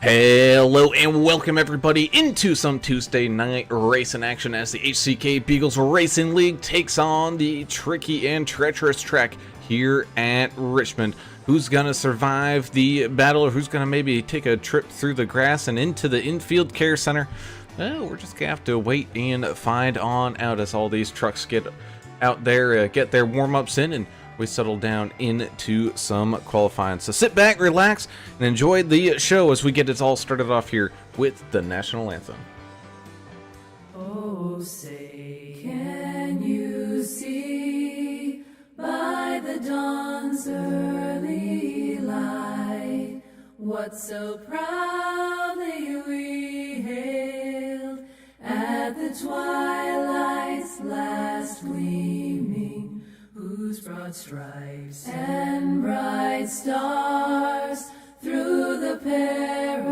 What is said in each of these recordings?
Hello and welcome everybody into some Tuesday night racing action as the HCK Beagles Racing League takes on the tricky and treacherous track here at Richmond. Who's gonna survive the battle, or who's gonna maybe take a trip through the grass and into the infield care center? Well, we're just gonna have to wait and find on out as all these trucks get out there, get their warm-ups in, and we settle down into some qualifying. So sit back, relax, and enjoy the show as we get it all started off here with the national anthem. Oh, say, can you see by the dawn's early light what so proudly we hailed at the twilight's last gleaming, whose broad stripes and bright stars through the perilous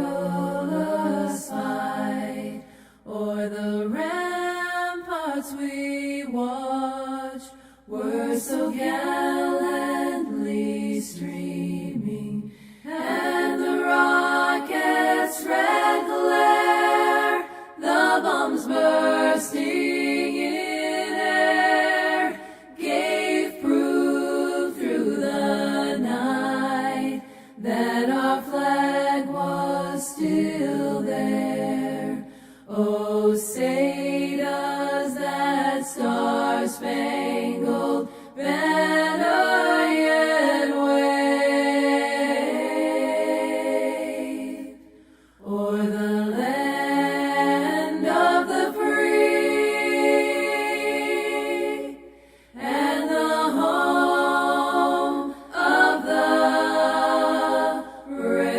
fight o'er the ramparts we watched were so gallantly streaming, and the rockets' red glare, the bombs bursting in air, gave proof through the night that our flag was still there. Oh, say does that star-spangled banner yet wave o'er the land of the free and the home of the brave.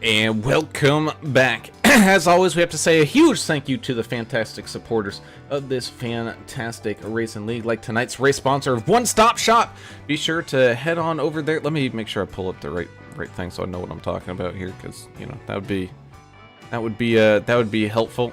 And welcome back. As always, we have to say a huge thank you to the fantastic supporters of this fantastic racing league, like tonight's race sponsor of One Stop Shop. Be sure to head on over there. Let me make sure I pull up the right thing so I know what I'm talking about here, because you know that would be helpful.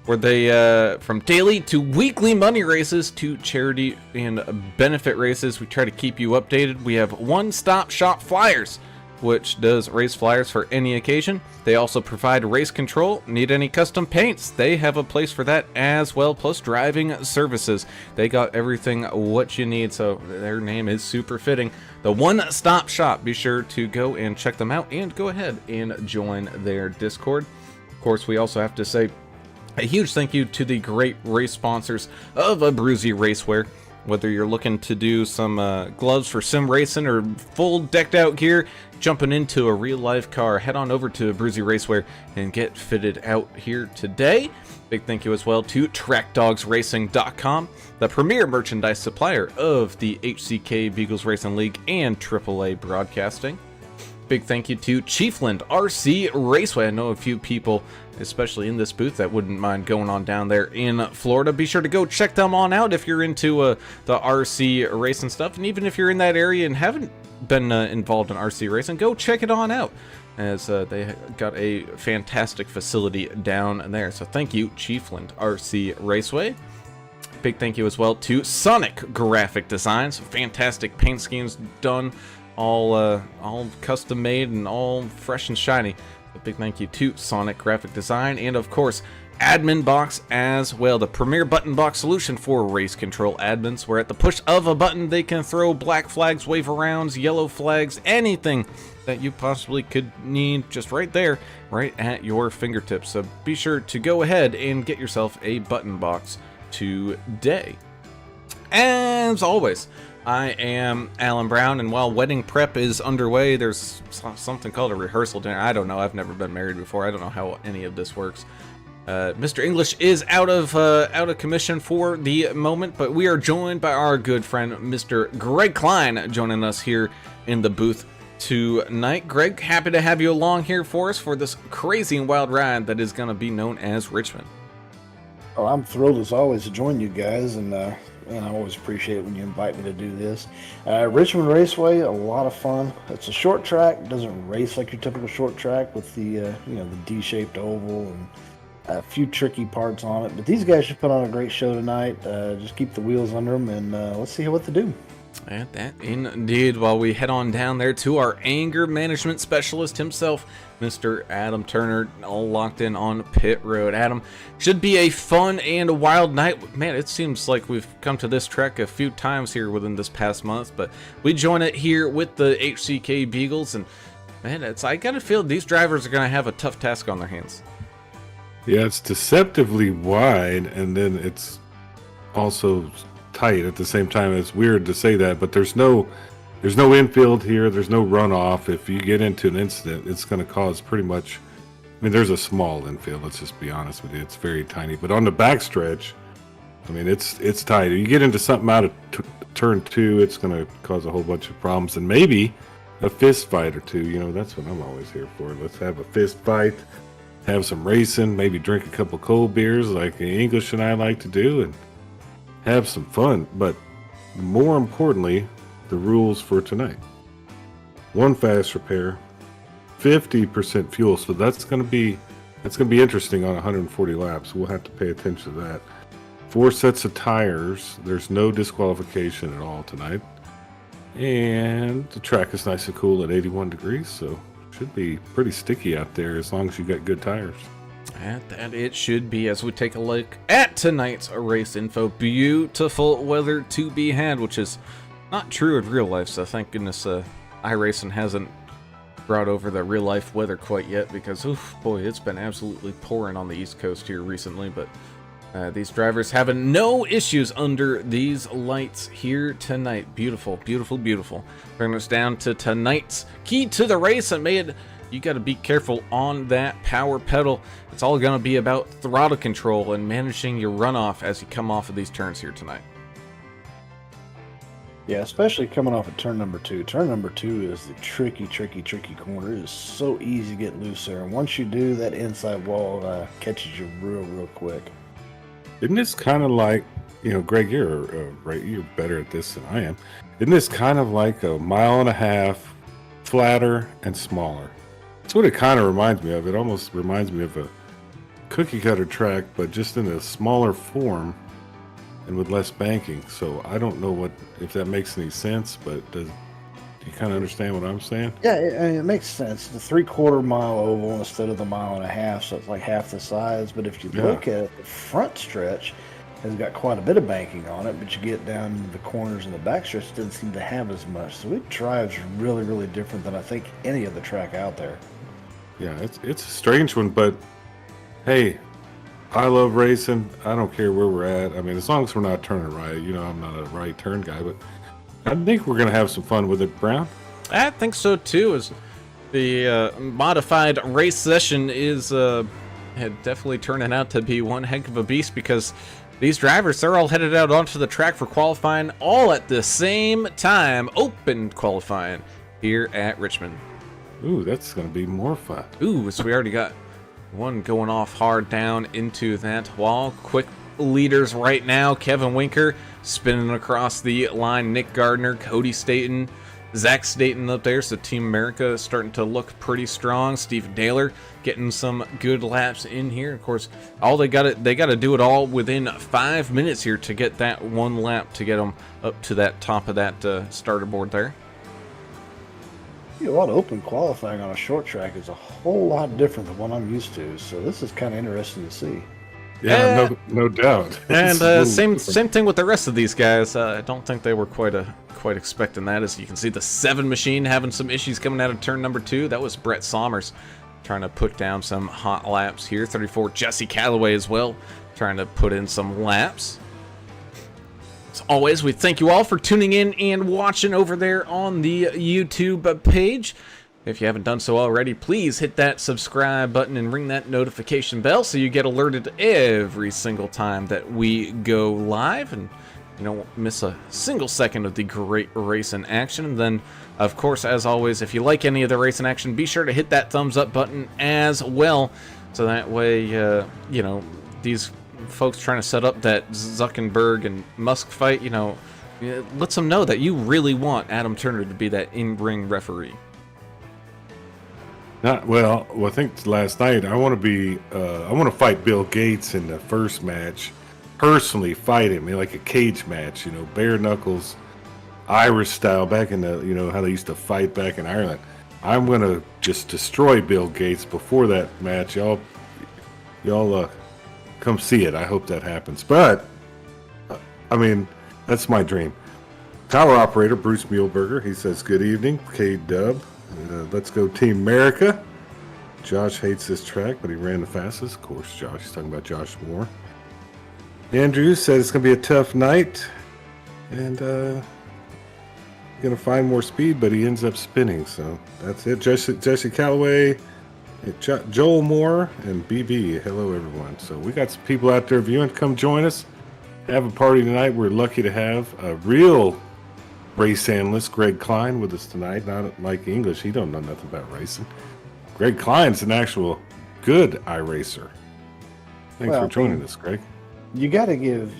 Where they from daily to weekly money races to charity and benefit races, we try to keep you updated. We have One Stop Shop Flyers, which does race flyers for any occasion. They also provide race control. Need any custom paints? They have a place for that as well, plus driving services. They got everything what you need, so their name is super fitting. The One Stop Shop. Be sure to go and check them out and go ahead and join their Discord. Of course, we also have to say a huge thank you to the great race sponsors of Abruzzi Racewear. Whether you're looking to do some gloves for sim racing or full decked out gear, jumping into a real life car, head on over to Abruzzi Racewear and get fitted out here today. Big thank you as well to TrackDogsRacing.com, the premier merchandise supplier of the HCK Beagles Racing League and AAA Broadcasting. Big thank you to Chiefland RC Raceway. I know a few people, especially in this booth, that wouldn't mind going on down there in Florida. Be sure to go check them on out if you're into the RC racing stuff, and even if you're in that area and haven't been involved in RC racing, go check it on out, as they got a fantastic facility down there. So thank you, Chiefland RC Raceway. Big thank you as well to Sonic Graphic Designs. Fantastic paint schemes done, all custom made and all fresh and shiny. A big thank you to Sonic Graphic Design, and of course AdminBoxx as well, the premier button box solution for race control admins, where at the push of a button they can throw black flags, wave arounds, yellow flags, anything that you possibly could need, just right there, right at your fingertips. So be sure to go ahead and get yourself a button box today. As always, I am Alan Brown, and while wedding prep is underway, there's something called a rehearsal dinner. I don't know. I've never been married before. I don't know how any of this works. Mr. English is out of commission for the moment, but we are joined by our good friend Mr. Greg Klein, joining us here in the booth tonight. Greg, happy to have you along here for us for this crazy and wild ride that is going to be known as Richmond. Well, I'm thrilled as always to join you guys, and I always appreciate it when you invite me to do this. Richmond Raceway, a lot of fun. It's a short track. It doesn't race like your typical short track with the the D-shaped oval and a few tricky parts on it. But these guys should put on a great show tonight. Just keep the wheels under them, and let's see what they do. And that indeed. While we head on down there to our anger management specialist himself, Mr. Adam Turner, all locked in on pit road. Adam, should be a fun and a wild night. Man, it seems like we've come to this track a few times here within this past month, but we join it here with the HCK Beagles, and man, I gotta feel these drivers are gonna have a tough task on their hands. Yeah, it's deceptively wide, and then it's also tight at the same time. It's weird to say that, but there's no infield here. There's no runoff. If you get into an incident, it's going to cause pretty much. I mean, there's a small infield. Let's just be honest with you. It's very tiny. But on the backstretch, I mean, it's tight. If you get into something out of turn 2, it's going to cause a whole bunch of problems, and maybe a fist fight or two. That's what I'm always here for. Let's have a fist fight. Have some racing, maybe drink a couple cold beers like the English and I like to do, and have some fun. But more importantly, the rules for tonight: 1 fast repair, 50% fuel. So that's going to be interesting on 140 laps. We'll have to pay attention to that. 4 sets of tires. There's no disqualification at all tonight, and the track is nice and cool at 81 degrees. So should be pretty sticky out there as long as you got good tires. And that it should be, as we take a look at tonight's race info. Beautiful weather to be had, which is not true in real life, so thank goodness iRacing hasn't brought over the real life weather quite yet, because oof, boy, it's been absolutely pouring on the East Coast here recently. But these drivers having no issues under these lights here tonight. Beautiful, beautiful, beautiful. Bringing us down to tonight's key to the race, and you got to be careful on that power pedal. It's all going to be about throttle control and managing your runoff as you come off of these turns here tonight. Yeah, especially coming off of turn number 2. Turn number 2 is the tricky corner. It is so easy to get loose there, and once you do, that inside wall catches you real quick. Isn't this kind of like, Greg, you're better at this than I am. Isn't this kind of like a 1.5 miles flatter and smaller? That's what it kind of reminds me of. It almost reminds me of a cookie cutter track, but just in a smaller form and with less banking. So I don't know if that makes any sense, but do you kind of understand what I'm saying? Yeah, it makes sense. The 3/4 mile oval instead of the 1.5 miles, so it's like half the size. But if you look at it, the front stretch has got quite a bit of banking on it, but you get down to the corners and the back stretch, it doesn't seem to have as much. So it drives really different than I think any other track out there. Yeah, it's a strange one, but hey, I love racing. I don't care where we're at. I mean, as long as we're not turning right. I'm not a right turn guy, but I think we're going to have some fun with it, Brown. I think so too, as the modified race session is definitely turning out to be one heck of a beast, because these drivers, they're all headed out onto the track for qualifying all at the same time. Open qualifying here at Richmond. Ooh, that's going to be more fun. Ooh, so we already got one going off hard down into that wall. Quick leaders right now. Kevin Winker spinning across the line. Nick Gardner, Cody Staten, Zach Staten up there. So Team America is starting to look pretty strong. Steve Naylor getting some good laps in here. Of course, they got to do it all within 5 minutes here to get that one lap to get them up to that top of that starter board there. A lot of open qualifying on a short track is a whole lot different than what I'm used to, so this is kind of interesting to see. Yeah, no doubt. And same thing with the rest of these guys. I don't think they were quite expecting that. As you can see, the 7 machine having some issues coming out of turn number 2. That was Brett Sommers trying to put down some hot laps here. 34, Jesse Calloway as well, trying to put in some laps. As always, we thank you all for tuning in and watching over there on the YouTube page. If you haven't done so already, please hit that subscribe button and ring that notification bell so you get alerted every single time that we go live. And you don't miss a single second of the great racing action. And then, of course, as always, if you like any of the racing action, be sure to hit that thumbs up button as well. So that way, you know, these folks trying to set up that Zuckerberg and Musk fight, you know, it lets them know that you really want Adam Turner to be that in-ring referee. Well, I think last night I want to fight Bill Gates in the first match. Personally fight him in like a cage match, you know, bare knuckles, Irish style, back in the, you know, how they used to fight back in Ireland. I'm going to just destroy Bill Gates before that match. Y'all come see it. I hope that happens. But, I mean, that's my dream. Tower operator Bruce Muehlberger, he says, good evening, K-Dub. Let's go Team America. Josh hates this track, but he ran the fastest. Of course, Josh. He's talking about Josh Moore. Andrew said it's going to be a tough night. And going to find more speed, but he ends up spinning. So that's it. Jesse Calloway, Joel Moore, and BB. Hello, everyone. So we got some people out there viewing. Come join us. Have a party tonight. We're lucky to have a real race analyst, Greg Klein, with us tonight. Not Mike English. He don't know nothing about racing. Greg Klein's an actual good iRacer. Thanks for joining us, Greg. You gotta give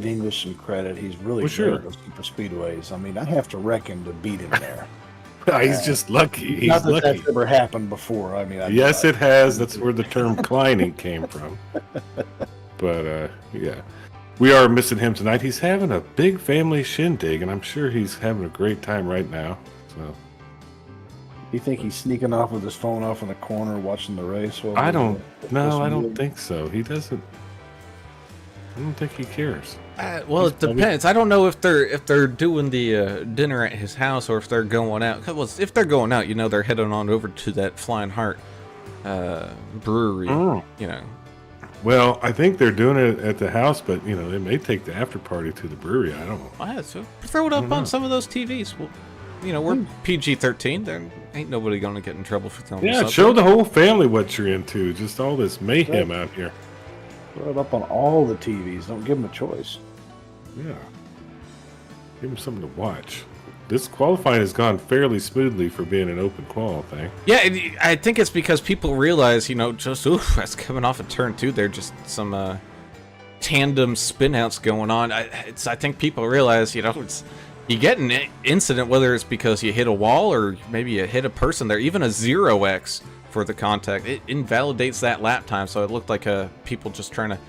English some credit. He's really good at those super speedways. I mean, I have to reckon to beat him there. He's just lucky. He's not that lucky. that's ever happened before. I mean, yes, it has. That's where the term Kleining came from. But yeah, we are missing him tonight. He's having a big family shindig, and I'm sure he's having a great time right now. So, you think he's sneaking off with his phone off in the corner watching the race? I don't think so. He doesn't. I don't think he cares. Well, it depends. I don't know if they're doing the dinner at his house or if they're going out. Well, if they're going out, you know, they're heading on over to that Flying Heart brewery. You know. Well, I think they're doing it at the house, but you know, they may take the after party to the brewery. I don't know. Yeah, so throw it up on some of those TVs. Well, you know, we're PG-13. There ain't nobody going to get in trouble for throwing Yeah, show the whole family what you're into. Just all this mayhem out here. Throw it up on all the TVs. Don't give them a choice. Yeah. Give them something to watch. This qualifying has gone fairly smoothly for being an open qual thing. Yeah, I think it's because people realize, you know, just, that's coming off of turn 2. There just some tandem spin-outs going on. I think people realize, you know, you get an incident, whether it's because you hit a wall or maybe you hit a person there, even a 0x for the contact, it invalidates that lap time. So it looked like people just trying to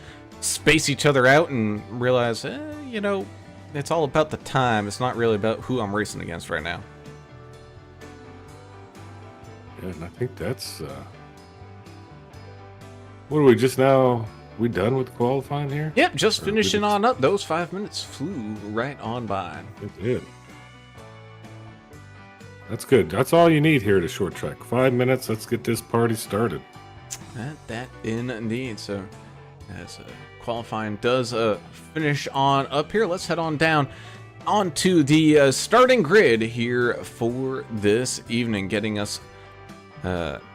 space each other out and realize, you know, it's all about the time. It's not really about who I'm racing against right now. Yeah, and I think that's what are we just now? We done with qualifying here? Yep, just finishing on up. Those 5 minutes flew right on by. It did. That's good. That's all you need here at a short track. 5 minutes. Let's get this party started. That indeed. So, as qualifying does finish on up here, let's head on down onto the starting grid here for this evening, getting us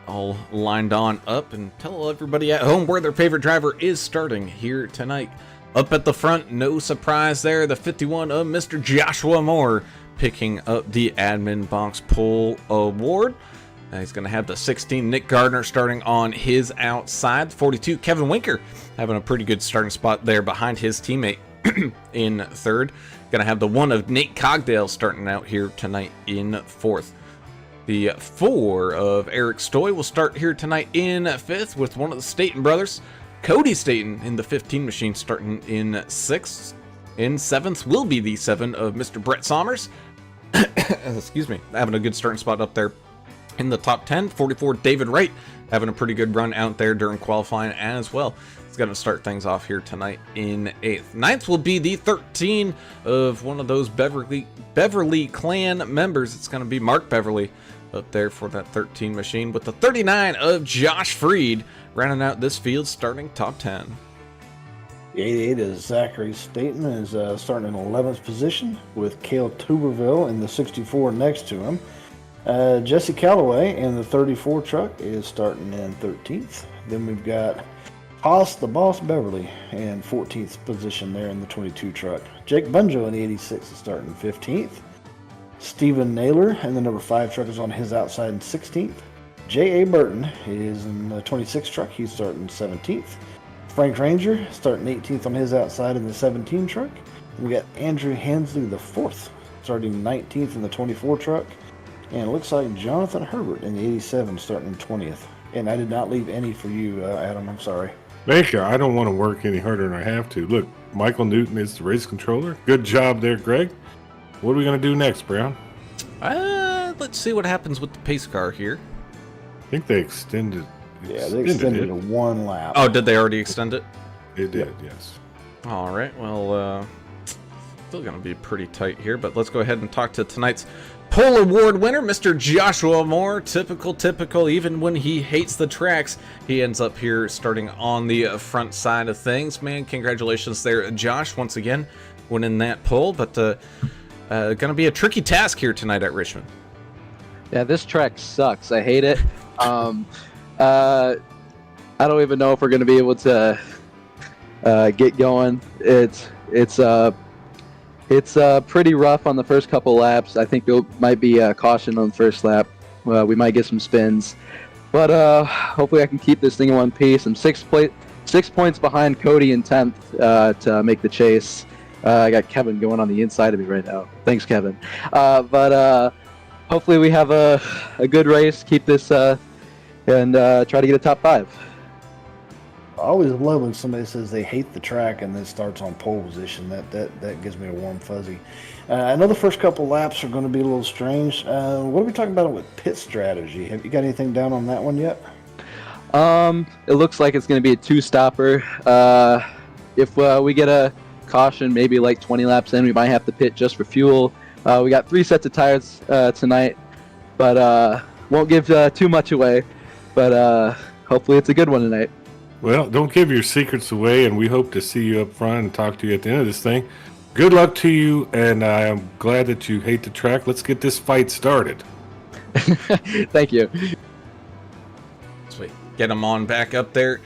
all lined on up, and tell everybody at home where their favorite driver is starting here tonight. Up at the front, no surprise there, the 51 of Mr. Joshua Moore, picking up the AdminBoxx Pole Award. He's going to have the 16, Nick Gardner, starting on his outside. 42, Kevin Winker, having a pretty good starting spot there behind his teammate in third. Going to have the 1 of Nate Cogdale starting out here tonight in fourth. The 4 of Eric Stoy will start here tonight in fifth, with one of the Staten brothers, Cody Staten, in the 15 machine, starting in sixth. In seventh will be the 7 of Mr. Brett Sommers. Excuse me, having a good starting spot up there in the top 10. 44, David Wright, having a pretty good run out there during qualifying as well. He's going to start things off here tonight in 8th. 9th will be the 13 of one of those Beverly clan members. It's going to be Mark Beverly up there for that 13 machine, with the 39 of Josh Freed rounding out this field, starting top 10. The 88 is Zachary Staten, is starting in 11th position, with Cale Tuberville in the 64 next to him. Jesse Calloway in the 34 truck is starting in 13th. Then we've got Haas the Boss Beverly in 14th position there in the 22 truck. Jake Bunjo in the 86 is starting 15th. Steven Naylor in the number 5 truck is on his outside in 16th. J.A. Burton is in the 26 truck. He's starting 17th. Frank Ranger starting 18th on his outside in the 17 truck. We got Andrew Hensley the 4th starting 19th in the 24 truck. And it looks like Jonathan Herbert in the 87 starting 20th. And I did not leave any for you, Adam. I'm sorry. Thank you. I don't want to work any harder than I have to. Look, Michael Newton is the race controller. Good job there, Greg. What are we going to do next, Brown? Let's see what happens with the pace car here. I think they extended. Yeah, they extended it to 1 lap. Oh, did they already extend it? They did, yes. All right. Well, still going to be pretty tight here, but let's go ahead and talk to tonight's Pole Award winner, Mr. Joshua Moore. Typical. Even when he hates the tracks, he ends up here starting on the front side of things. Man, congratulations there, Josh, once again, winning that pole. But going to be a tricky task here tonight at Richmond. Yeah, this track sucks. I hate it. I don't even know if we're going to be able to get going. It's pretty rough on the first couple laps. I think there might be a caution on the first lap. We might get some spins, but hopefully I can keep this thing in one piece. I'm 6 points behind Cody in 10th to make the chase. I got Kevin going on the inside of me right now. Thanks, Kevin. But hopefully we have a good race. Keep this and try to get a top 5. I always love when somebody says they hate the track and then starts on pole position. That gives me a warm fuzzy. I know the first couple laps are going to be a little strange. What are we talking about with pit strategy? Have you got anything down on that one yet? It looks like it's going to be a 2-stopper. If we get a caution, maybe like 20 laps in, we might have to pit just for fuel. We got 3 sets of tires tonight, but won't give too much away. But hopefully it's a good one tonight. Well, don't give your secrets away, and we hope to see you up front and talk to you at the end of this thing. Good luck to you, and I am glad that you hate the track. Let's get this fight started. Thank you. Sweet. Get him on back up there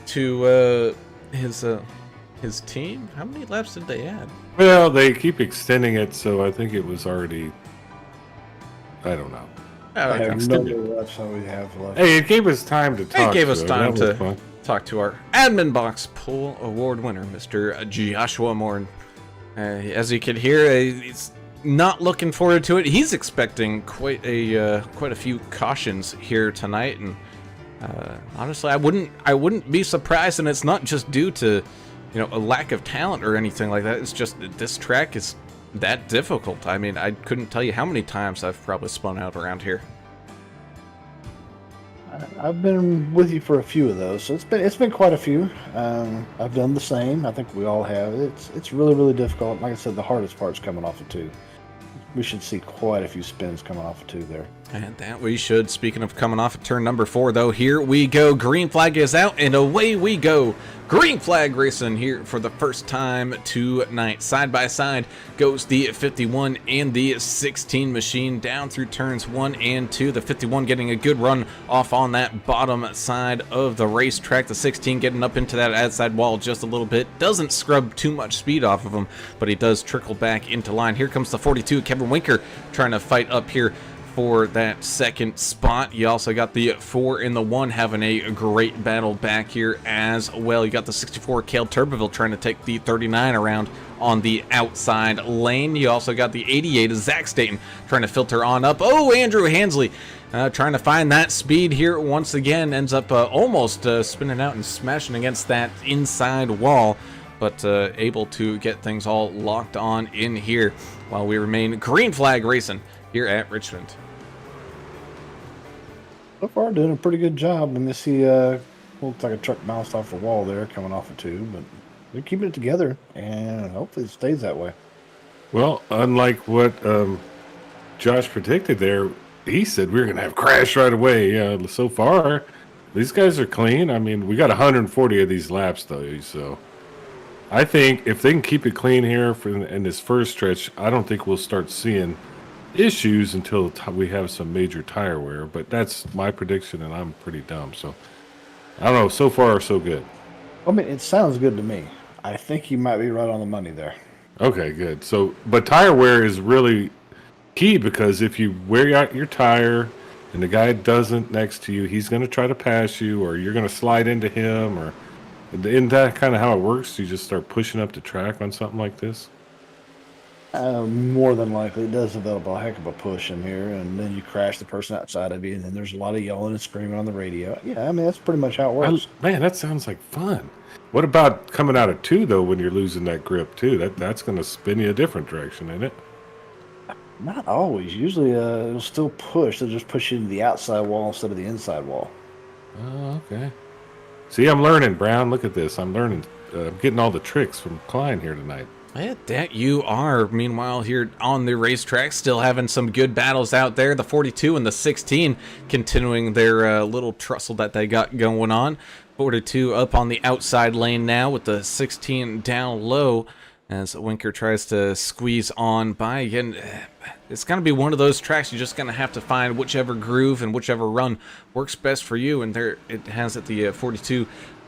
to his team. How many laps did they add? Well, they keep extending it, so I think it was already... I don't know. I have no idea what we have left. Hey, it gave us time to talk. It gave us time to fun. talk to our AdminBoxx Pole Award winner, Mr. Joshua Moore. As you can hear, he's not looking forward to it. He's expecting quite a few cautions here tonight, and honestly, I wouldn't be surprised. And it's not just due to a lack of talent or anything like that. It's just that this track is that difficult. I mean, I couldn't tell you how many times I've probably spun out around here. I've been with you for a few of those, so it's been quite a few. I've done the same. I think we all have. It's really difficult. Like I said, the hardest part's coming off of 2. We should see quite a few spins coming off of 2 there. And that we should. Speaking of coming off of turn number 4, though, here we go. Green flag is out, and away we go. Green flag racing here for the first time tonight. Side by side goes the 51 and the 16 machine down through turns 1 and 2. The 51 getting a good run off on that bottom side of the racetrack. The 16 getting up into that outside wall just a little bit. Doesn't scrub too much speed off of him, but he does trickle back into line. Here comes the 42, Kevin Winker, trying to fight up here for that second spot. You also got the 4 and the 1 having a great battle back here as well. You got the 64 Cale Turbeville trying to take the 39 around on the outside lane. You also got the 88 Zach Staten trying to filter on up. Oh, Andrew Hensley trying to find that speed here once again. Ends up almost spinning out and smashing against that inside wall, but able to get things all locked on in here while we remain green flag racing here at Richmond. So far, doing a pretty good job. Let me see. Looks like a truck bounced off the wall there, coming off of 2, but they're keeping it together, and hopefully it stays that way. Well, unlike what Josh predicted there, he said we were going to have crash right away. So far, these guys are clean. I mean, we got 140 of these laps, though, so I think if they can keep it clean here in this first stretch, I don't think we'll start seeing issues until we have some major tire wear. But that's my prediction, and I'm pretty dumb, so I don't know. So far, so good. I mean, it sounds good to me. I think you might be right on the money there. Okay, good. So, but tire wear is really key because if you wear out your tire and the guy doesn't next to you, he's going to try to pass you, or you're going to slide into him, or isn't that kind of how it works? You just start pushing up the track on something like this? More than likely, it does develop a heck of a push in here, and then you crash the person outside of you, and then there's a lot of yelling and screaming on the radio. Yeah, I mean, that's pretty much how it works. Man, that sounds like fun. What about coming out of two though? When you're losing that grip too, that's going to spin you a different direction, isn't it? Not always. Usually, it'll still push. It'll just push you into the outside wall instead of the inside wall. Oh, okay. See, I'm learning, Brown. Look at this. I'm learning. I'm getting all the tricks from Klein here tonight. Yeah, that you are. Meanwhile, here on the racetrack, still having some good battles out there. The 42 and the 16 continuing their little tussle that they got going on. 42 up on the outside lane now with the 16 down low as Winker tries to squeeze on by. Again, it's going to be one of those tracks you're just going to have to find whichever groove and whichever run works best for you. And there it has at the 42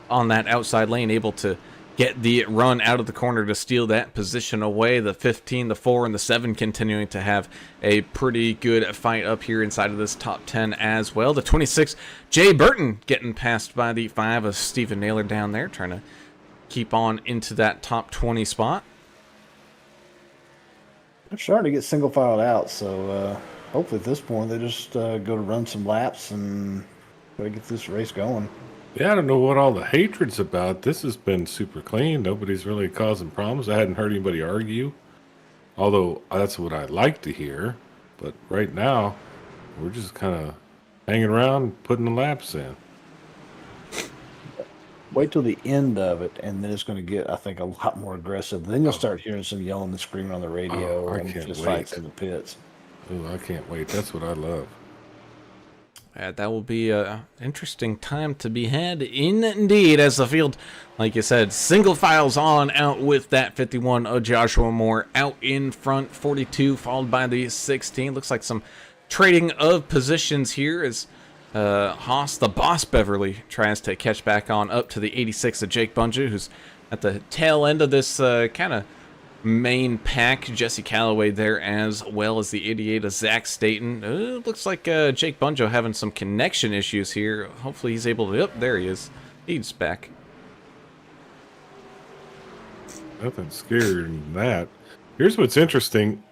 on that outside lane, able to get the run out of the corner to steal that position away. The 15, the 4, and the 7 continuing to have a pretty good fight up here inside of this top 10 as well. The 26, Jay Burton getting passed by the 5 of Stephen Naylor down there, trying to keep on into that top 20 spot. They're starting to get single filed out, so hopefully at this point they just go to run some laps and try to get this race going. Yeah, I don't know what all the hatred's about. This has been super clean. Nobody's really causing problems. I hadn't heard anybody argue, although that's what I like to hear. But right now, we're just kind of hanging around, putting the laps in. Wait till the end of it, and then it's going to get, I think, a lot more aggressive. Then you'll start hearing some yelling and screaming on the radio I and can't just wait. fights in the pits. Oh, I can't wait. That's what I love. That will be an interesting time to be had indeed, as the field, like you said, single files on out with that 51 of Joshua Moore out in front. 42 followed by the 16. Looks like some trading of positions here as Haas, the boss Beverly, tries to catch back on up to the 86 of Jake Bunja, who's at the tail end of this kind of main pack. Jesse Calloway there, as well as the 88 of Zach Staten. Looks like Jake Bunjo having some connection issues here. Hopefully he's able to... there he is. He's back. Nothing scarier than that. Here's what's interesting.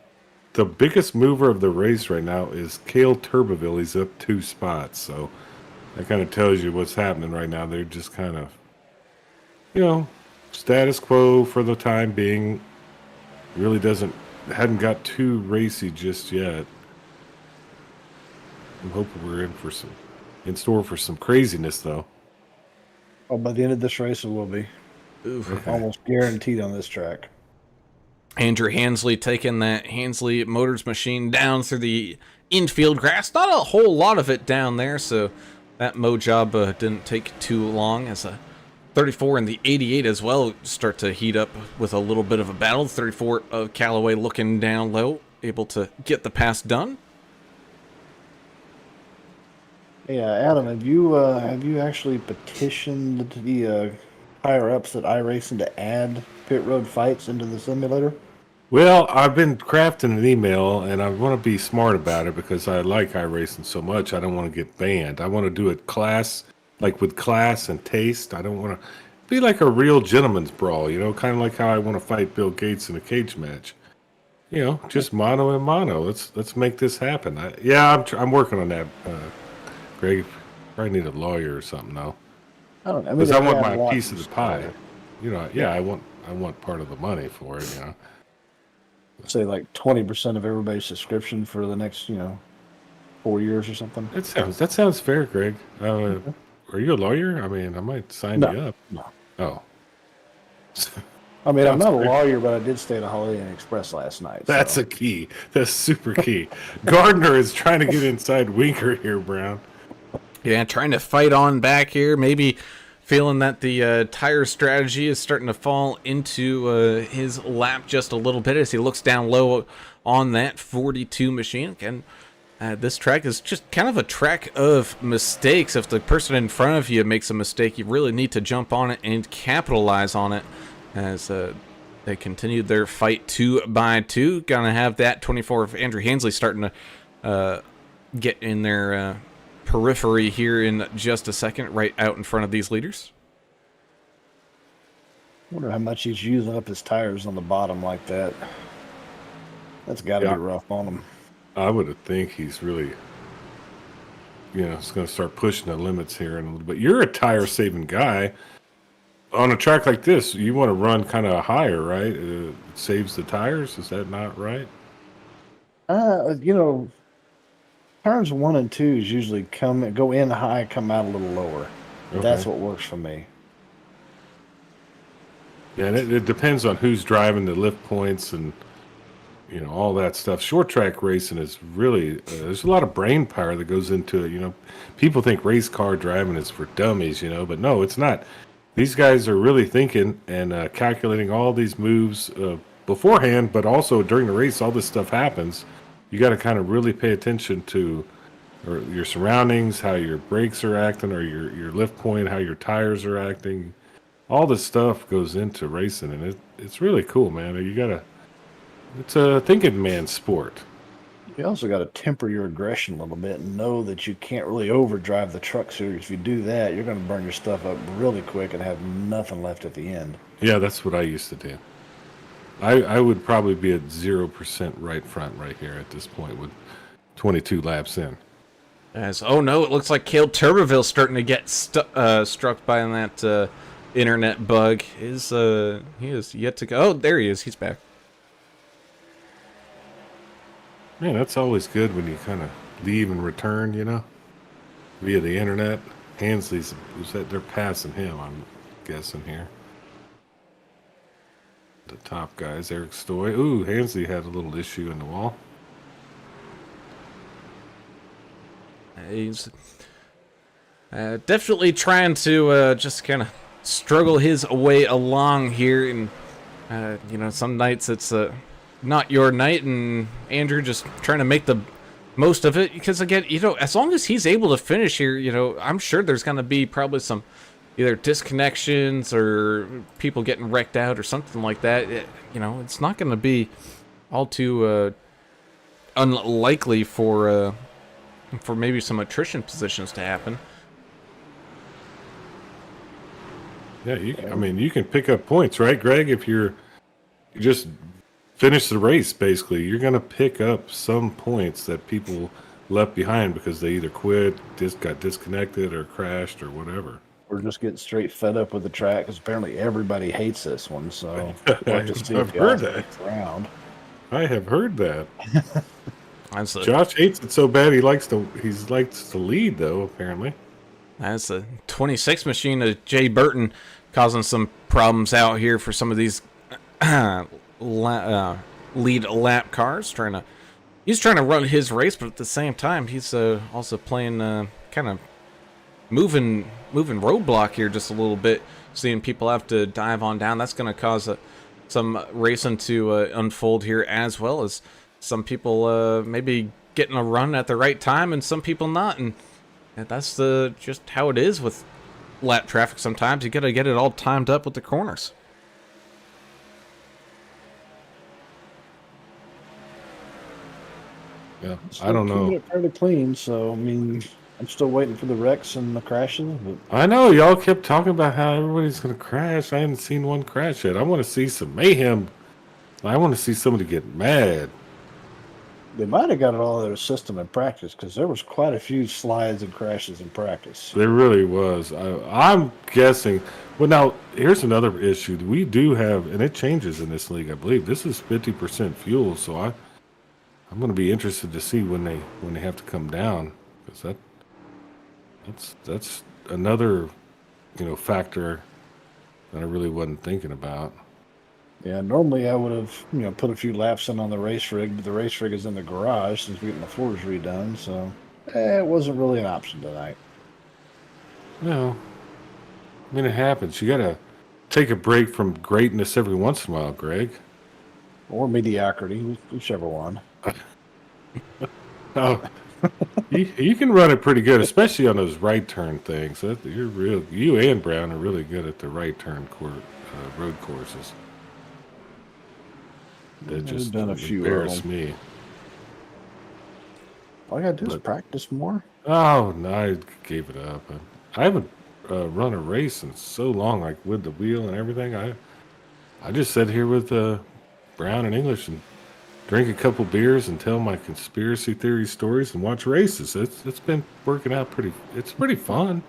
The biggest mover of the race right now is Cale Turbeville. He's up 2 spots, so that kind of tells you what's happening right now. They're just kind of, status quo for the time being. Really hadn't got too racy just yet. I'm hoping we're in store for some craziness, though. Oh, by the end of this race, it will be. Oof. Almost guaranteed on this track. Andrew Hansley taking that Hansley Motors machine down through the infield grass. Not a whole lot of it down there, so that mow job didn't take too long, as a 34 and the 88 as well start to heat up with a little bit of a battle. 34 of Callaway looking down low, able to get the pass done. Yeah, Adam, have you actually petitioned the higher ups at iRacing to add pit road fights into the simulator? Well, I've been crafting an email, and I want to be smart about it because I like iRacing so much. I don't want to get banned. I want to do it with class and taste. I don't want to be like a real gentleman's brawl, kind of like how I want to fight Bill Gates in a cage match. Just mano and mano. Let's make this happen. I'm working on that, Greg. Probably need a lawyer or something now. I don't know. I mean, Because I want they have my lots piece of the pie. I want part of the money for it. Say like 20% of everybody's subscription for the next 4 years or something. That sounds fair, Greg. Are you a lawyer? I mean, I might sign you up. No. Oh. I mean, I'm Sounds not a great. lawyer, but I did stay at a Holiday Inn Express last night. That's so. a key. That's super key. Gardner is trying to get inside Winker here, Brown. Yeah, trying to fight on back here. Maybe feeling that the tire strategy is starting to fall into his lap just a little bit as he looks down low on that 42 machine. Again, This track is just kind of a track of mistakes. If the person in front of you makes a mistake, you really need to jump on it and capitalize on it. As they continued their fight 2 by 2. Gonna have that 24 of Andrew Hansley starting to get in their periphery here in just a second, right out in front of these leaders. I wonder how much he's using up his tires on the bottom like that. That's got to be rough on him. I would think he's really, it's going to start pushing the limits here in a little bit. You're a tire-saving guy. On a track like this, you want to run kind of higher, right? It saves the tires. Is that not right? Turns 1 and 2 is usually go in high, come out a little lower. Okay. That's what works for me. Yeah, and it depends on who's driving the lift points and all that stuff. Short track racing is really there's a lot of brain power that goes into it. People think race car driving is for dummies, but no, it's not. These guys are really thinking and calculating all these moves beforehand, but also during the race, all this stuff happens. You got to kind of really pay attention to your surroundings, how your brakes are acting, or your lift point, how your tires are acting. All this stuff goes into racing, and it's really cool, man. It's a thinking man's sport. You also got to temper your aggression a little bit and know that you can't really overdrive the truck series. If you do that, you're going to burn your stuff up really quick and have nothing left at the end. Yeah, that's what I used to do. I would probably be at 0% right front right here at this point with 22 laps in. Oh no, it looks like Cale Turbeville's starting to get struck by that internet bug. He is yet to go. Oh, there he is. He's back. Man, that's always good when you kind of leave and return, via the internet. Hansley's, they're passing him, I'm guessing here. The top guys, Eric Stoy. Ooh, Hansley had a little issue in the wall. He's definitely trying to just kind of struggle his way along here. And, some nights it's not your night, and Andrew just trying to make the most of it. Because, again, as long as he's able to finish here, I'm sure there's going to be probably some either disconnections or people getting wrecked out or something like that. It's not going to be all too unlikely for maybe some attrition positions to happen. Yeah, you can pick up points, right, Greg? If you just finish the race, basically, you're going to pick up some points that people left behind because they either quit, got disconnected, or crashed, or whatever. We're just getting straight fed up with the track because apparently everybody hates this one. So I've heard that. I have heard that. Josh hates it so bad he likes to lead though. Apparently, that's a 26 machine of Jay Burton causing some problems out here for some of these lead lap cars. He's trying to run his race, but at the same time he's also playing kind of moving roadblock here just a little bit, seeing people have to dive on down. That's going to cause some racing to unfold here, as well as some people maybe getting a run at the right time and some people not. And that's just how it is with lap traffic. Sometimes you got to get it all timed up with the corners. Yeah, I don't know. It fairly clean, so I'm still waiting for the wrecks and the crashes. But I know y'all kept talking about how everybody's going to crash. I haven't seen one crash yet. I want to see some mayhem. I want to see somebody get mad. They might have got it all out of their system in practice because there was quite a few slides and crashes in practice. There really was. I'm guessing. Well, now here's another issue. We do have, and it changes in this league. I believe this is 50% fuel, so I'm going to be interested to see when they have to come down, because that's another factor that I really wasn't thinking about. Yeah, normally I would have put a few laps in on the race rig, but the race rig is in the garage since we're getting the floors redone, so it wasn't really an option tonight. No, it happens. You got to take a break from greatness every once in a while, Greg, or mediocrity, whichever one. Oh, You can run it pretty good, especially on those right turn things. You and Brown are really good at the right turn road courses. That just done a few of embarrass them. me. All I gotta do is practice more. Oh no, I gave it up. I haven't run a race in so long, like with the wheel and everything. I just sit here with Brown and English and drink a couple beers and tell my conspiracy theory stories and watch races. It's been working out it's pretty fun.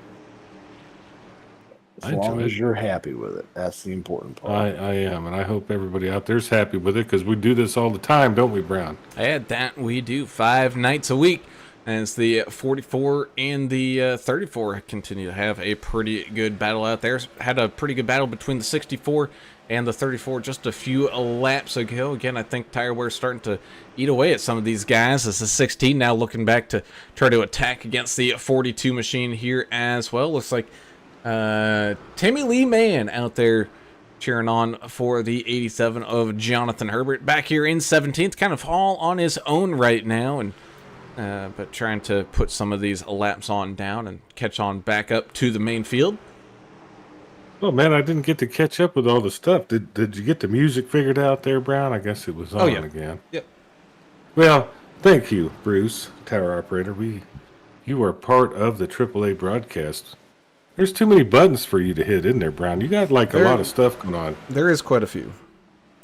As long as you're happy with it. That's the important part. I am, and I hope everybody out there's happy with it, because we do this all the time, don't we, Brown? And that we do 5 nights a week, as the 44 and the 34 continue to have a pretty good battle out there. Had a pretty good battle between the 64 and the 34 just a few laps ago. Again, I think tire wear is starting to eat away at some of these guys, as the 16 now looking back to try to attack against the 42 machine here as well. Looks like Timmy Lee Mann out there cheering on for the 87 of Jonathan Herbert. Back here in 17th, kind of all on his own right now, and but trying to put some of these laps on down and catch on back up to the main field. Oh man, I didn't get to catch up with all the stuff. Did you get the music figured out there, Brown? I guess it was on again. Yep. Well, thank you, Bruce, tower operator. You are part of the AAA broadcast. There's too many buttons for you to hit, isn't there, Brown? You got like a lot of stuff going on. There is quite a few.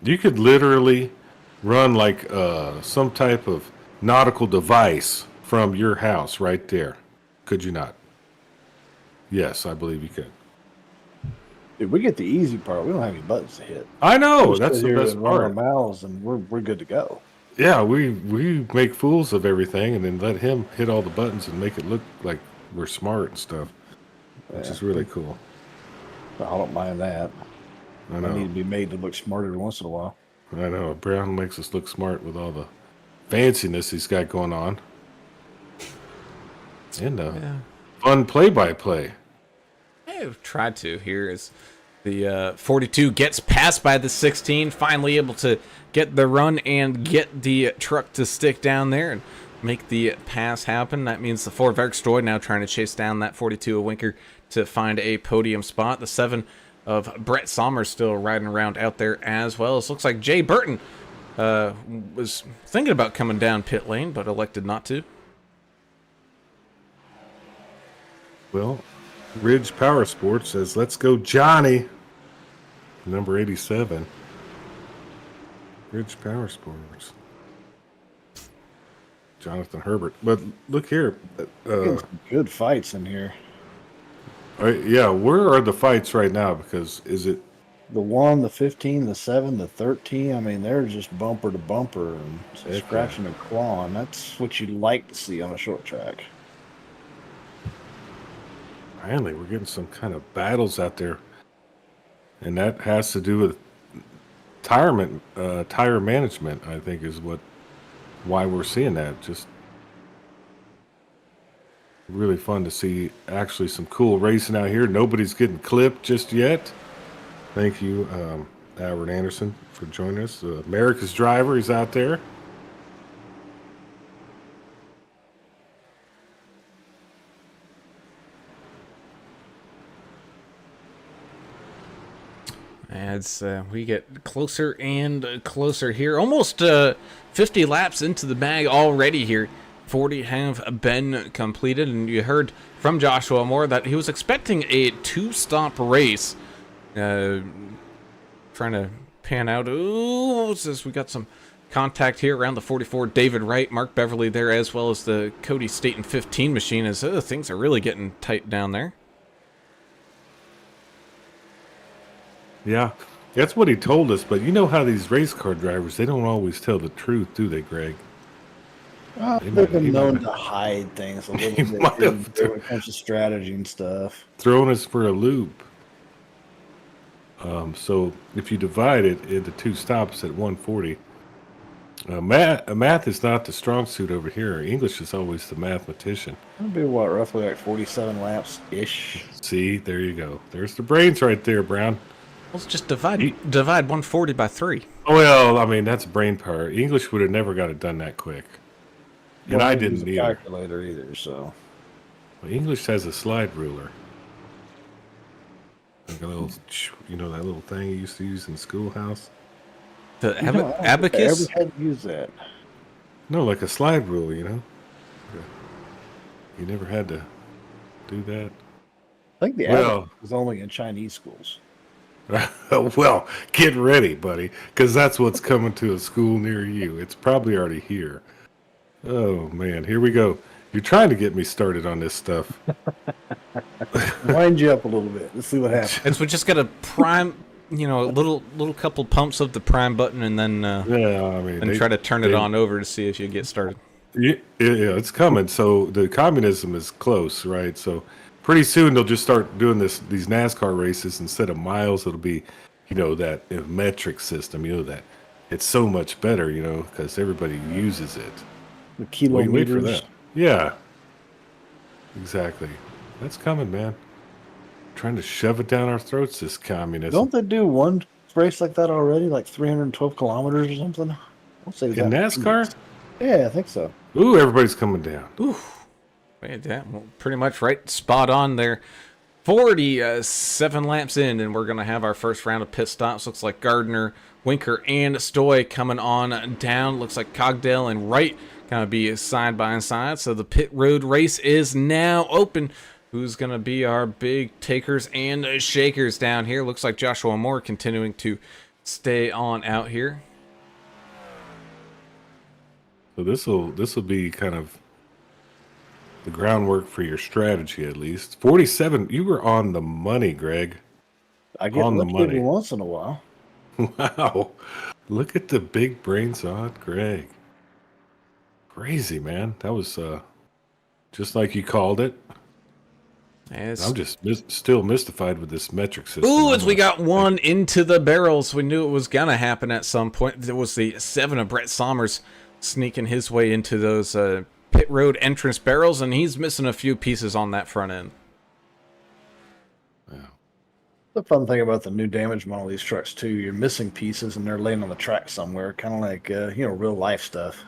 You could literally run like some type of nautical device from your house right there. Could you not? Yes, I believe you could. Dude, we get the easy part. We don't have any buttons to hit. I know. Just That's sit the here best and run our part. mouths, and we're good to go. Yeah, we make fools of everything and then let him hit all the buttons and make it look like we're smart and stuff, which is really cool. I don't mind that. I I know. need to be made to look smart every once in a while. I know. Brown makes us look smart with all the fanciness he's got going on. And fun play-by-play. I've tried to. Here is the 42 gets passed by the 16, finally able to get the run and get the truck to stick down there and make the pass happen. That means the Ford Verkstroy now trying to chase down that 42 of Winker to find a podium spot. The 7 of Brett Sommer still riding around out there as well. It looks like Jay Burton was thinking about coming down pit lane, but elected not to. Well, Ridge Power Sports says, let's go Johnny. Number 87. Ridge Power Sports. Jonathan Herbert. But look here. Good fights in here. Yeah, where are the fights right now? Because is it... The 1, the 15, the 7, the 13, I mean, they're just bumper to bumper and scratching and clawing. That's what you like to see on a short track. Finally, we're getting some kind of battles out there. And that has to do with tire management, I think, is why we're seeing that. Just really fun to see actually some cool racing out here. Nobody's getting clipped just yet. Thank you, Albert Anderson, for joining us. America's driver, he's out there. As we get closer and closer here, almost 50 laps into the bag already here. 40 have been completed, and you heard from Joshua Moore that he was expecting a 2-stop race. Trying to pan out. Ooh, what's this? We got some contact here around the 44. David Wright, Mark Beverly there, as well as the Cody Staten 15 machine, as things are really getting tight down there. Yeah, that's what he told us. But you know how these race car drivers, they don't always tell the truth, do they, Greg? They've been known to hide things a little bit might have when it comes to strategy and stuff. Throwing us for a loop. So if you divide it into 2 stops at 140, math is not the strong suit over here. English is always the mathematician. It'll be what, roughly like 47 laps ish. See, there you go. There's the brains right there, Brown. Let's just divide 140 by 3. Well, I mean, that's brain power. English would have never got it done that quick. And I don't use didn't a either. calculator either. So Well, English has a slide ruler. Like a little, you know, that little thing you used to use in schoolhouse? The I don't think I abacus? ever had to use that. No, like a slide rule, you know? You never had to do that? I think the Well- abacus is only in Chinese schools. Well, get ready, buddy, because that's what's coming to a school near you. It's probably already here. Oh, man, here we go. You're trying to get me started on this stuff. Wind you up a little bit. Let's see what happens. And so we just got a prime, you know, a little couple pumps of the prime button, and then Yeah, I mean, and try to turn it on over to see if you get started. Yeah, it's coming. So the communism is close, right? So pretty soon they'll just start doing these NASCAR races instead of miles. It'll be, you know, that metric system. You know that it's so much better, you know, because everybody uses it. The Well, you wait for kilometers. that. Yeah, exactly. That's coming, man. Trying to shove it down our throats. This communism. Don't they do one race like that already? Like 312 kilometers or something? I'll say In NASCAR? Yeah, I think so. Ooh, everybody's coming down. Wait, yeah, well, pretty much right, spot on there. 47 laps in, and we're gonna have our first round of pit stops. Looks like Gardner, Winker, and Stoy coming on down. Looks like Cogdell and Wright gonna be side by side. So the pit road race is now open. Who's gonna be our big takers and shakers down here? Looks like Joshua Moore continuing to stay on out here. So this will be kind of the groundwork for your strategy, at least. 47. You were on the money, Greg. I get On the lucky money. every once in a while. Wow. Look at the big brains on Greg. Crazy, man. That was just like you called it. As I'm just still mystified with this metric system. Ooh, I'm as we gonna- got one into the barrels, we knew it was gonna happen at some point. There was the 7 of Brett Sommers sneaking his way into those pit road entrance barrels, and he's missing a few pieces on that front end. The fun thing about the new damage model of these trucks too, you're missing pieces and they're laying on the track somewhere, kind of like you know, real life stuff.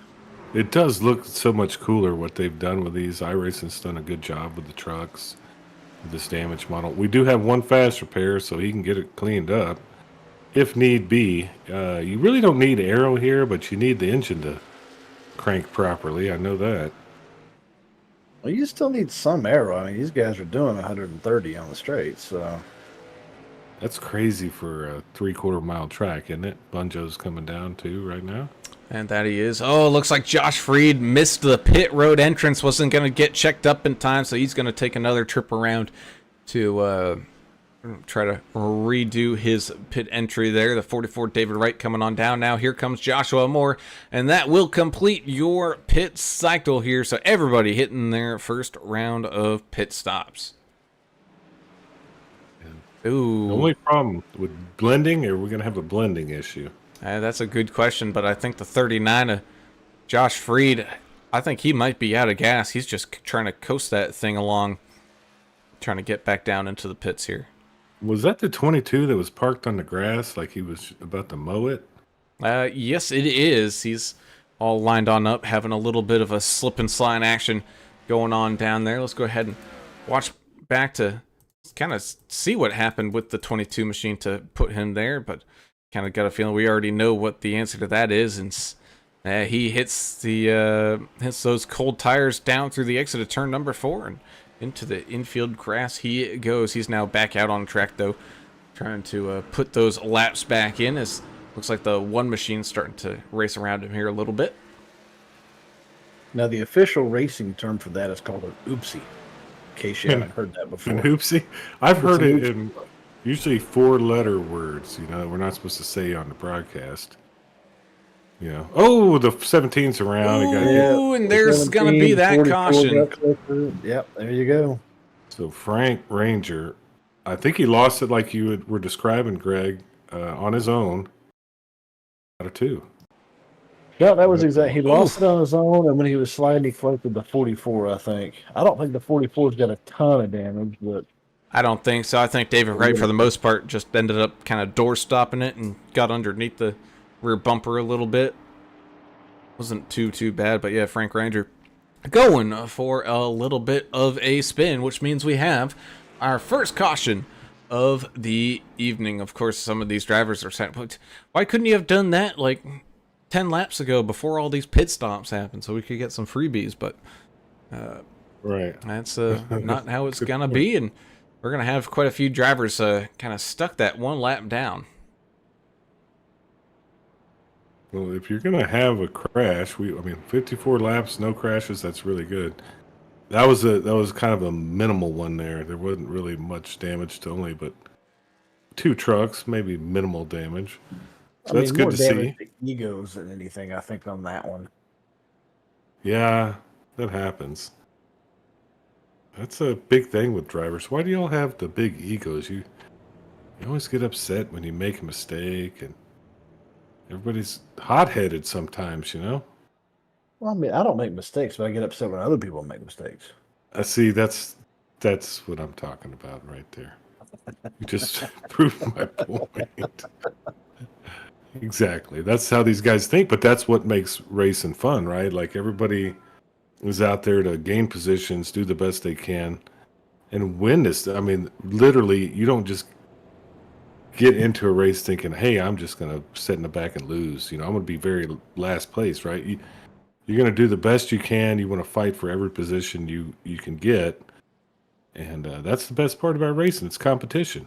It does look so much cooler what they've done with these. iRacing's done a good job with the trucks, with this damage model. We do have one fast repair, so he can get it cleaned up if need be. You really don't need aero here, but you need the engine to crank properly. I know that. Well, you still need some aero. I mean, these guys are doing 130 on the straight, so That's crazy for a 3/4 mile track, isn't it? Bunjo's coming down too right now. And that he is. Oh, looks like Josh Freed missed the pit road entrance, wasn't going to get checked up in time, so he's going to take another trip around to try to redo his pit entry there. The 44 David Wright coming on down. Now here comes Joshua Moore, and that will complete your pit cycle here. So everybody hitting their first round of pit stops. Ooh. The only problem with blending, or we're going to have a blending issue. That's a good question, but I think the 39 of Josh Freed, I think he might be out of gas. He's just trying to coast that thing along, trying to get back down into the pits here. Was that the 22 that was parked on the grass like he was about to mow it? Yes, it is. He's all lined on up, having a little bit of a slip and slide action going on down there. Let's go ahead and watch back to kind of see what happened with the 22 machine to put him there, but kind of got a feeling we already know what the answer to that is, and he hits those cold tires down through the exit of turn number 4 and into the infield grass he goes. He's now back out on track though, trying to put those laps back in, as looks like the one machine's starting to race around him here a little bit. now the official racing term for that is called an oopsie. In case you haven't heard that before. An oopsie? I've heard an it in usually 4-letter words, you know, we're not supposed to say on the broadcast. You know, oh, the 17's around. It got Ooh, and there's going to be that 44 caution. Yep, there you go. So Frank Ranger, I think he lost it like you were describing, Greg, on his own. Out of 2. Yeah, that was exactly. He lost it on his own, and when he was sliding, he collected the 44, I think. I don't think the 44's got a ton of damage, but I don't think so. I think David Wright, for the most part, just ended up kind of door stopping it and got underneath the rear bumper a little bit. Wasn't too bad, but yeah, Frank Ranger going for a little bit of a spin, which means we have our first caution of the evening. Of course, some of these drivers are saying, why couldn't you have done that like 10 laps ago before all these pit stops happened so we could get some freebies? But Right. that's not how it's gonna be, and we're gonna have quite a few drivers kind of stuck that one lap down. Well, if you're gonna have a crash, I mean, 54 laps, no crashes. That's really good. That was kind of a minimal one there. There wasn't really much damage to only but 2 trucks, maybe minimal damage. So that's good more to damage see. to egos than anything, I think, on that one. Yeah, that happens. That's a big thing with drivers. Why do y'all have the big egos? You always get upset when you make a mistake, and everybody's hot-headed sometimes, you know? Well, I mean, I don't make mistakes, but I get upset when other people make mistakes. I see. That's what I'm talking about right there. You just proved my point. Exactly. That's how these guys think, but that's what makes racing fun, right? Like everybody is out there to gain positions, do the best they can, and win this. I mean, literally, you don't just get into a race thinking, "Hey, I'm just going to sit in the back and lose." You know, I'm going to be very last place, right? You're going to do the best you can. You want to fight for every position you can get, and that's the best part about racing. It's competition.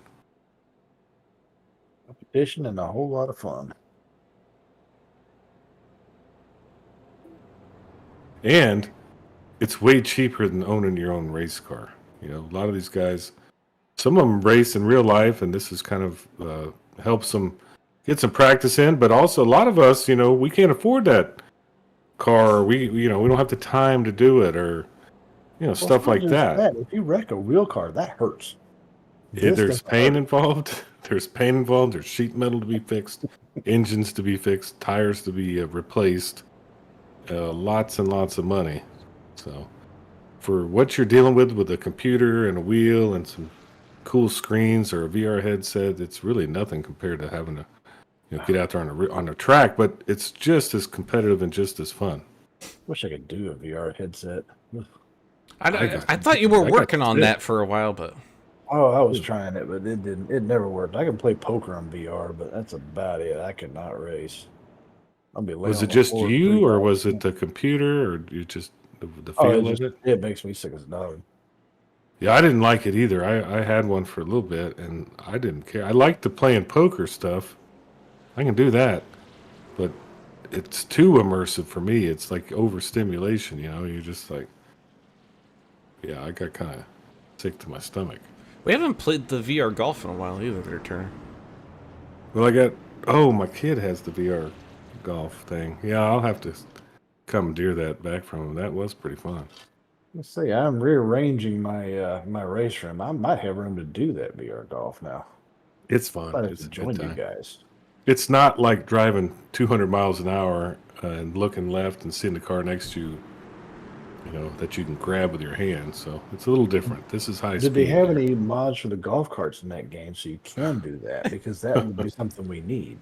Competition and a whole lot of fun. And it's way cheaper than owning your own race car. You know, a lot of these guys, some of them race in real life, and this is kind of helps them get some practice in. But also, a lot of us, you know, we can't afford that car. We don't have the time to do it, or stuff like that. If you wreck a real car, that hurts. There's pain involved. There's pain involved. There's sheet metal to be fixed, engines to be fixed, tires to be replaced. Lots and lots of money. So for what you're dealing with a computer and a wheel and some cool screens or a VR headset, it's really nothing compared to having to get out there on a track. But it's just as competitive and just as fun. Wish I could do a VR headset. I thought you were working on that for a while, but Oh, I was trying it, but it didn't. It never worked. I can play poker on VR, but that's about it. I could not race. I'll be laying Was on it the just floor you, 3 or hours. was it the computer, or you just the Oh, feel of it? it makes me sick as a dog. Yeah, I didn't like it either. I had one for a little bit, and I didn't care. I like the playing poker stuff. I can do that, but it's too immersive for me. It's like overstimulation. You're just like, yeah, I got kind of sick to my stomach. we haven't played the VR golf in a while either, there, Turner. Well, my kid has the VR golf thing. Yeah, I'll have to commandeer that back from him. That was pretty fun. Let's see. I'm rearranging my my race room. I might have room to do that VR golf now. It's fun. Might have It's to a join good you time. guys. It's not like driving 200 miles an hour and looking left and seeing the car next to you, that you can grab with your hand. So it's a little different. This is high speed. Did they have any mods for the golf carts in that game so you can do that? Because that would be something we need.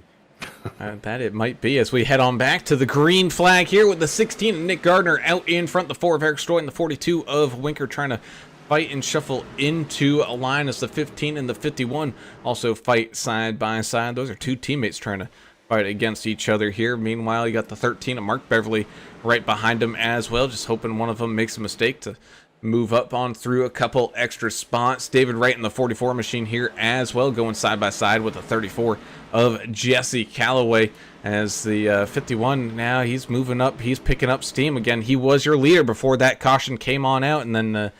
That it might be, as we head on back to the green flag here with the 16 of Nick Gardner out in front, the 4 of Eric Stroy, and the 42 of Winker trying to fight and shuffle into a line as the 15 and the 51 also fight side by side. Those are 2 teammates trying to fight against each other here. Meanwhile, you got the 13 of Mark Beverly right behind him as well, just hoping one of them makes a mistake to move up on through a couple extra spots. David Wright in the 44 machine here as well, going side by side with the 34 of Jesse Calloway, as the 51 now he's moving up, he's picking up steam again. He was your leader before that caution came on out, and then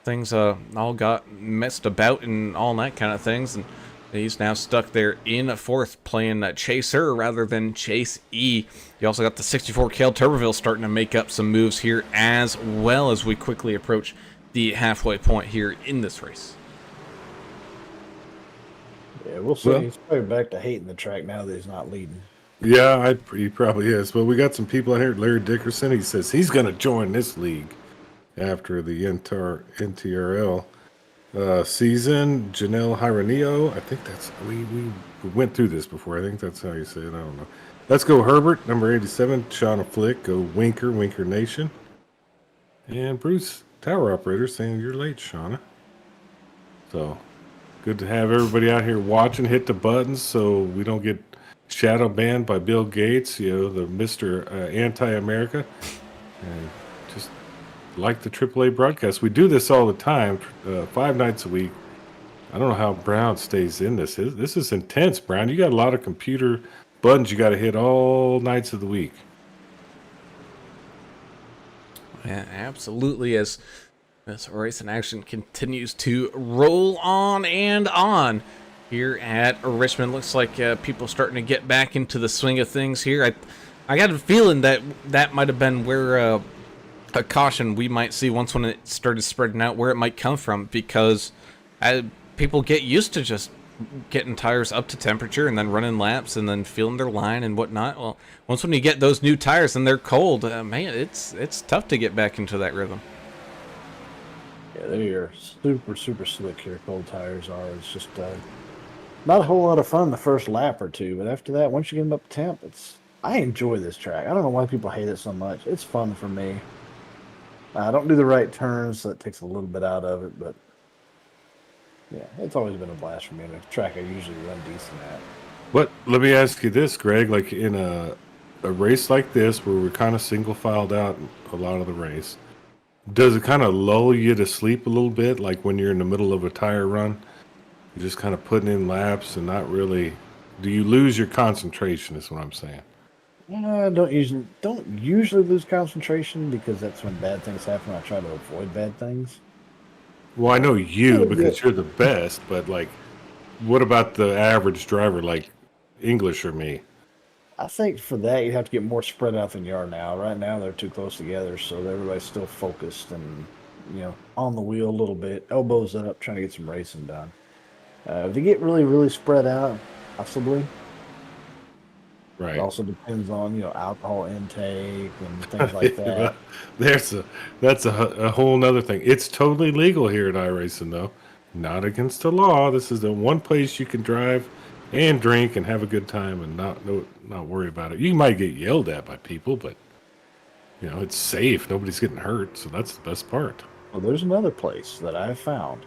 things all got messed about and all that kind of things, and he's now stuck there in 4th playing Chaser rather than Chase E. You also got the 64 Cale Tuberville starting to make up some moves here as well, as we quickly approach the halfway point here in this race. Yeah, we'll see. Well- He's probably back to hating the track now that he's not leading. Yeah, he probably is. But we got some people out here. Larry Dickerson, he says he's going to join this league after the NTRL season. Janelle Hiranio, I think that's, we went through this before. I think that's how you say it. I don't know. Let's go Herbert, number 87. Shauna Flick, go Winker Nation. And Bruce, tower operator, saying you're late, Shauna. So good to have everybody out here watching. Hit the buttons so we don't get shadow banned by Bill Gates, the Mr. Anti-America. And just like the AAA broadcast. We do this all the time, 5 nights a week. I don't know how Brown stays in this. This is intense, Brown. You got a lot of computer buttons you got to hit all nights of the week. Yeah, absolutely. As this race in action continues to roll on and on here at Richmond. Looks like people starting to get back into the swing of things here. I got a feeling that might have been where a caution we might see once when it started spreading out, where it might come from, because people get used to just getting tires up to temperature and then running laps and then feeling their line and whatnot. Well, once when you get those new tires and they're cold, man, it's tough to get back into that rhythm. Yeah, they are super, super slick here. Cold tires are. It's just not a whole lot of fun the first lap or two, but after that, once you get them up to temp, I enjoy this track. I don't know why people hate it so much. It's fun for me. I don't do the right turns, so it takes a little bit out of it, but yeah, it's always been a blast for me. And a track I usually run decent at. But let me ask you this, Greg. Like in a race like this, where we're kind of single filed out a lot of the race, does it kind of lull you to sleep a little bit? Like when you're in the middle of a tire run, you're just kind of putting in laps and not really. Do you lose your concentration? Is what I'm saying. I don't usually lose concentration, because that's when bad things happen. I try to avoid bad things. Well, I know you because you're the best, but like, what about the average driver, like English or me? I think for that you have to get more spread out than you are now. Right now they're too close together, so everybody's still focused and on the wheel a little bit, elbows up, trying to get some racing done. If they get really, really spread out, possibly. Right. It also depends on alcohol intake and things like that. That's a whole nother thing. It's totally legal here at iRacing, though. Not against the law. This is the one place you can drive and drink and have a good time and not worry about it. You might get yelled at by people, but it's safe. Nobody's getting hurt, so that's the best part. Well, there's another place that I found.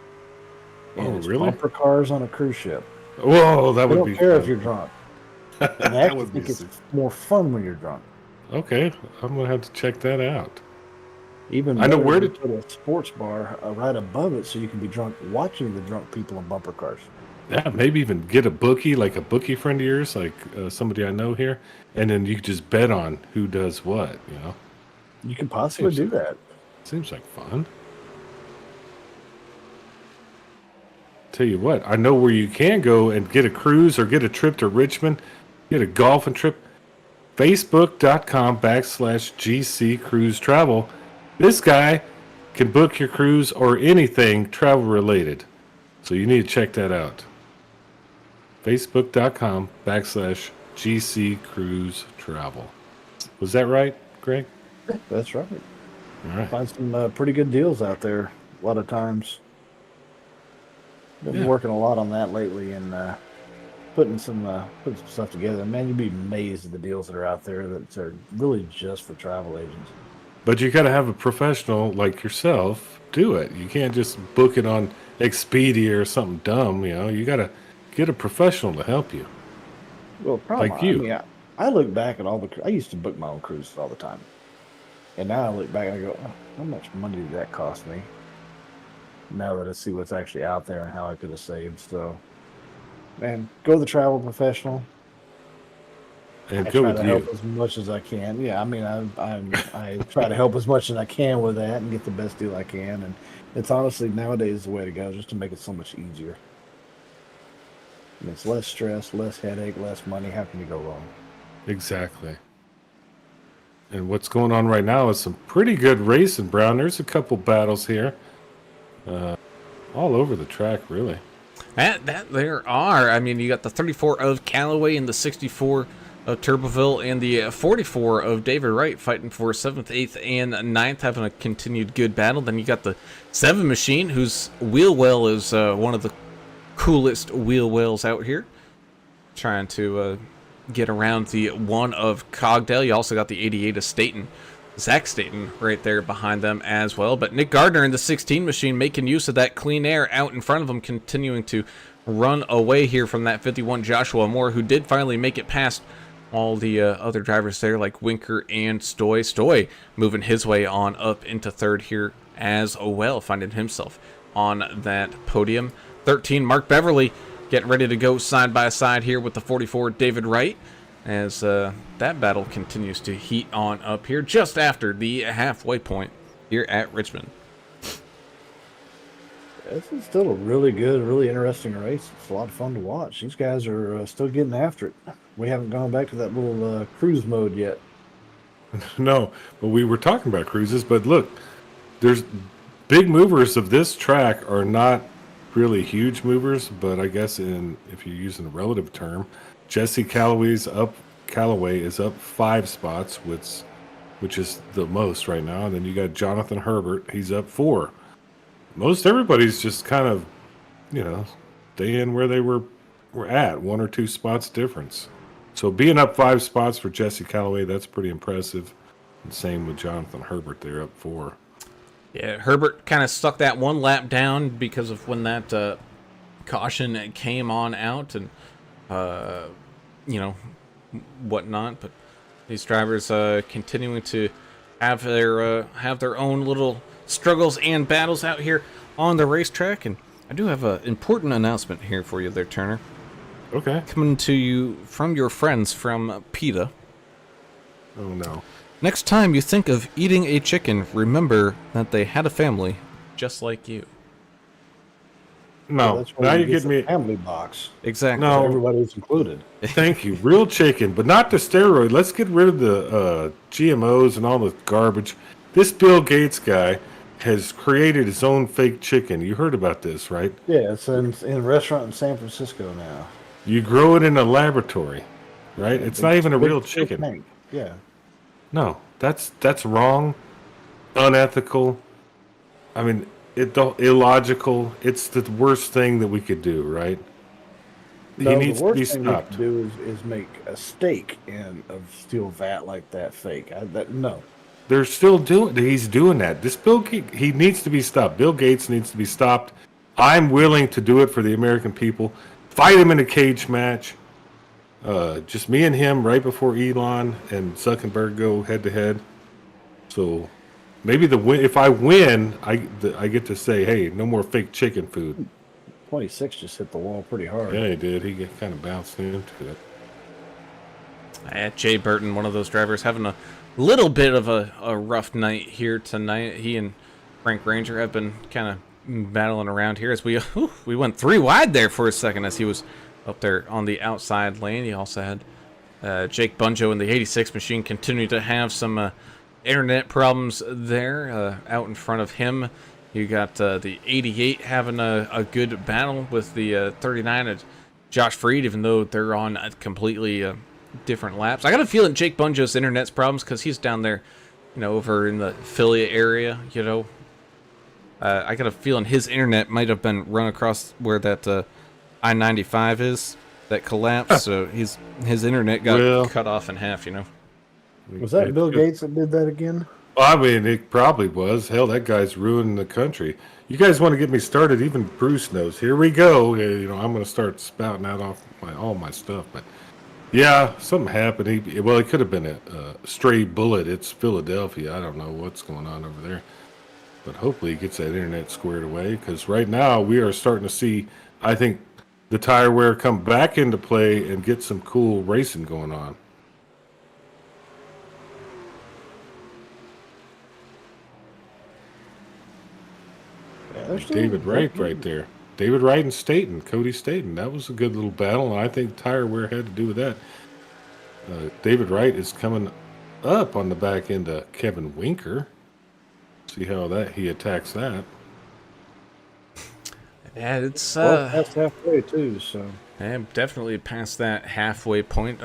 And it's really? bumper cars on a cruise ship. Whoa, that They would don't be care fun. if you're drunk. And I That actually would be think it's more fun when you're drunk. Okay, I'm gonna have to check that out. Even I know better where to to- put a sports bar right above it, so you can be drunk watching the drunk people in bumper cars. Yeah, maybe even get a bookie, like a bookie friend of yours, like somebody I know here, and then you just bet on who does what. You can possibly do that. Seems like fun. Tell you what, I know where you can go and get a cruise or get a trip to Richmond, get a golfing trip. Facebook.com/GC Cruise Travel. This guy can book your cruise or anything travel related. So you need to check that out. Facebook.com/GC Cruise Travel. Was that right, Greg? That's right. All right. Find some pretty good deals out there a lot of times. Been working a lot on that lately and putting some stuff together. Man, you'd be amazed at the deals that are out there that are really just for travel agents. But you got to have a professional like yourself do it. You can't just book it on Expedia or something dumb. You got to get a professional to help you. Well, probably. Like you. I mean, I look back at I used to book my own cruises all the time. And now I look back and I go, oh, how much money did that cost me? Now that I see what's actually out there and how I could have saved. So, man, go the travel professional. And I go try with to you. help as much as I can. Yeah, I mean, I try to help as much as I can with that and get the best deal I can. And it's honestly nowadays the way to go, just to make it so much easier. And it's less stress, less headache, less money. How can you go wrong? Exactly. And what's going on right now is some pretty good racing, Brown. There's a couple battles here. All over the track, really. That there are. I mean, you got the 34 of Callaway and the 64 of Turboville and the 44 of David Wright fighting for 7th, 8th, and 9th, having a continued good battle. Then you got the 7 Machine, whose wheel well is one of the coolest wheel wells out here, trying to get around the 1 of Cogdale. You also got the 88 of Staten Zach Staten right there behind them as well. But Nick Gardner in the 16 machine making use of that clean air out in front of him, continuing to run away here from that 51 Joshua Moore, who did finally make it past all the other drivers there like Winker and Stoy. Stoy moving his way on up into third here as well, finding himself on that podium. 13, Mark Beverly getting ready to go side by side here with the 44 David Wright, as that battle continues to heat on up here just after the halfway point here at Richmond. This is still a really good, really interesting race. It's a lot of fun to watch. These guys are still getting after it. We haven't gone back to that little cruise mode yet. No, but we were talking about cruises. But look, there's big movers of this track are not really huge movers, but I guess if you're using a relative term, Jesse Callaway is up 5 spots, which is the most right now. And then you got Jonathan Herbert, he's up 4. Most everybody's just kind of, staying where they were at, 1 or 2 spots difference. So being up 5 spots for Jesse Callaway, that's pretty impressive. And same with Jonathan Herbert, they're up 4. Yeah, Herbert kind of stuck that 1 lap down because of when that caution came on out and, whatnot. But these drivers continuing to have their own little struggles and battles out here on the racetrack. And I do have an important announcement here for you there, Turner. Okay. Coming to you from your friends from PETA. Oh, no. Next time you think of eating a chicken, remember that they had a family just like you. No, that's now where you're getting me. AdminBoxx. Exactly. No. Everybody's included. Thank you. Real chicken, but not the steroid. Let's get rid of the GMOs and all the garbage. This Bill Gates guy has created his own fake chicken. You heard about this, right? Yeah, it's in a restaurant in San Francisco now. You grow it in a laboratory, right? It's not even a real Big chicken. tank. Yeah. No, that's wrong, unethical. I mean, illogical. It's the worst thing that we could do, right? No, he needs the worst to be thing stopped. we can do is make a steak of steel vat like that fake. No. They're still doing. He's doing that. This he needs to be stopped. Bill Gates needs to be stopped. I'm willing to do it for the American people. Fight him in a cage match. Just me and him right before Elon and Zuckerberg go head to head. So maybe if I win, I get to say, hey, no more fake chicken food. 26 just hit the wall pretty hard. Yeah, he did. He kind of bounced into it. Jay Burton, one of those drivers, having a little bit of a rough night here tonight. He and Frank Ranger have been kind of battling around here as we went 3 wide there for a second as he was up there on the outside lane. He also had Jake Bunjo in the 86 machine continue to have some internet problems there out in front of him. You got the 88 having a good battle with the 39 and Josh Freed, even though they're on completely different laps. I got a feeling Jake Bunjo's internet's problems because he's down there, over in the Philly area, I got a feeling his internet might have been run across where that I-95 is that collapsed, so his internet got cut off in half. Was that Bill Gates that did that again? I mean, it probably was. Hell, that guy's ruining the country. You guys want to get me started? Even Bruce knows. Here we go. I'm going to start spouting out all my stuff. But yeah, something happened. It could have been a stray bullet. It's Philadelphia. I don't know what's going on over there. But hopefully he gets that internet squared away, because right now we are starting to see, I think, the tire wear come back into play and get some cool racing going on. David Wright right there. David Wright and Staten, Cody Staten. That was a good little battle, and I think tire wear had to do with that. David Wright is coming up on the back end of Kevin Winker. See how he attacks that. Yeah, it's That's halfway too, so. I'm definitely past that halfway point.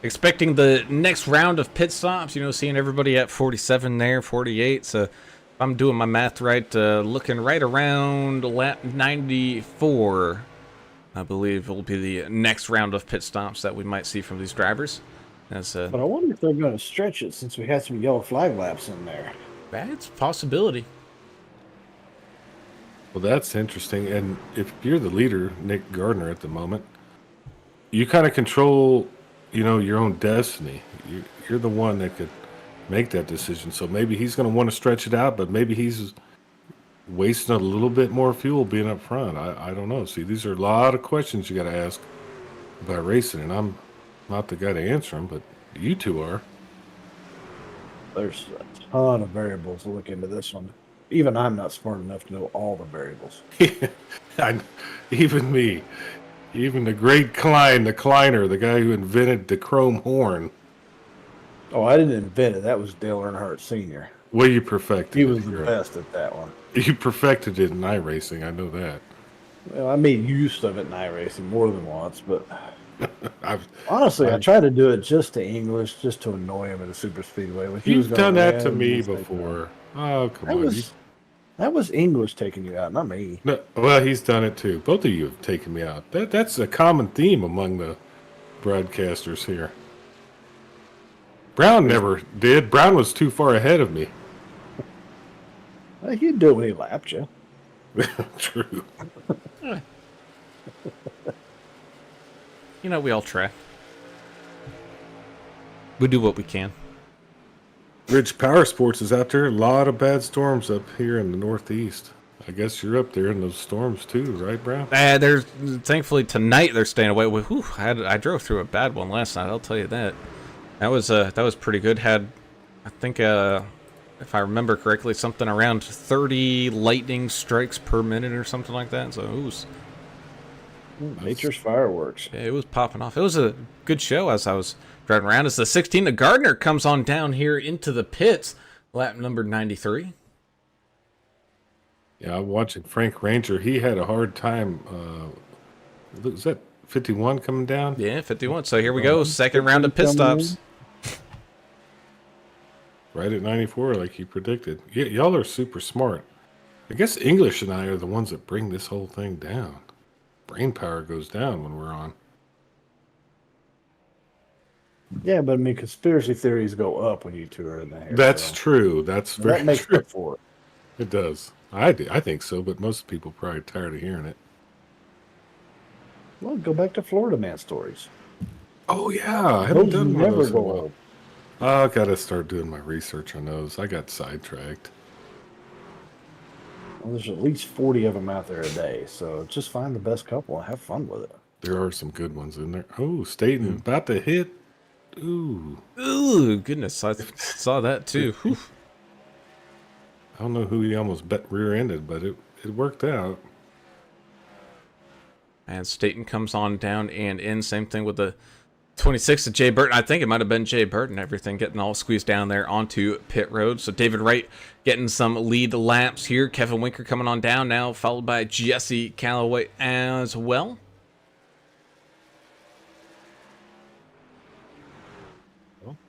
Expecting the next round of pit stops, seeing everybody at 47 there, 48. So if I'm doing my math right, looking right around lap 94, I believe will be the next round of pit stops that we might see from these drivers. But I wonder if they're going to stretch it since we had some yellow flag laps in there. That's a possibility. Well, that's interesting. And if you're the leader, Nick Gardner, at the moment, you kind of control, your own destiny. You're the one that could make that decision. So maybe he's going to want to stretch it out, but maybe he's wasting a little bit more fuel being up front. I don't know. See, these are a lot of questions you got to ask about racing, and I'm not the guy to answer them, but you two are. There's a ton of variables to look into this one. Even I'm not smart enough to know all the variables. Even me. Even the great Klein, the Kleiner, the guy who invented the chrome horn. Oh, I didn't invent it. That was Dale Earnhardt Sr. Well, you perfected it. He was the best at that one. You perfected it in iRacing, I know that. Well, I made use of it in iRacing more than once, but honestly, I I've- tried to do it just to English, just to annoy him at a super speedway. When he was You've going done that to around, me he was like, before. Oh, come That on. that was English taking you out, not me. No, well, he's done it too. Both of you have taken me out. That's a common theme among the broadcasters here. Brown never did. Brown was too far ahead of me. He'd do it when he lapped you. True. We all try. We do what we can. Ridge Power Sports is out there. A lot of bad storms up here in the Northeast. I guess you're up there in those storms too, right, Brown? There's thankfully tonight they're staying away. Whew, I drove through a bad one last night. I'll tell you that. That was pretty good. Had, I think, if I remember correctly, something around 30 lightning strikes per minute or something like that. So it was Nature's fireworks. it was popping off. It was a good show as I was driving around. As the 16 of Gardner comes on down here into the pits, lap number 93. Yeah, I'm watching Frank Ranger. He had a hard time. Was that 51 coming down? Yeah, 51. So here we go. Second round of pit stops. Right at 94, like you predicted. Yeah, y'all are super smart. I guess English and I are the ones that bring this whole thing down. Brain power goes down when we're on. Yeah, but I mean, conspiracy theories go up when you two are in there. That's true. That's very That makes true. up for it. It does. I think so, but most people are probably tired of hearing it. Well, go back to Florida Man stories. Oh, yeah. I haven't Those done one of never those in a go while. old. I got to start doing my research on those. I got sidetracked. Well, there's at least 40 of them out there a day, so just find the best couple and have fun with it. There are some good ones in there. Oh, Staten about to hit. Ooh. Ooh, goodness. I saw that too. Whew. I don't know who he almost rear-ended, but it worked out. And Staten comes on down and in. Same thing with the 26 of Jay Burton. I think it might have been Jay Burton. Everything getting all squeezed down there onto pit road. So David Wright getting some lead laps here. Kevin Winker coming on down now, followed by Jesse Calloway as well.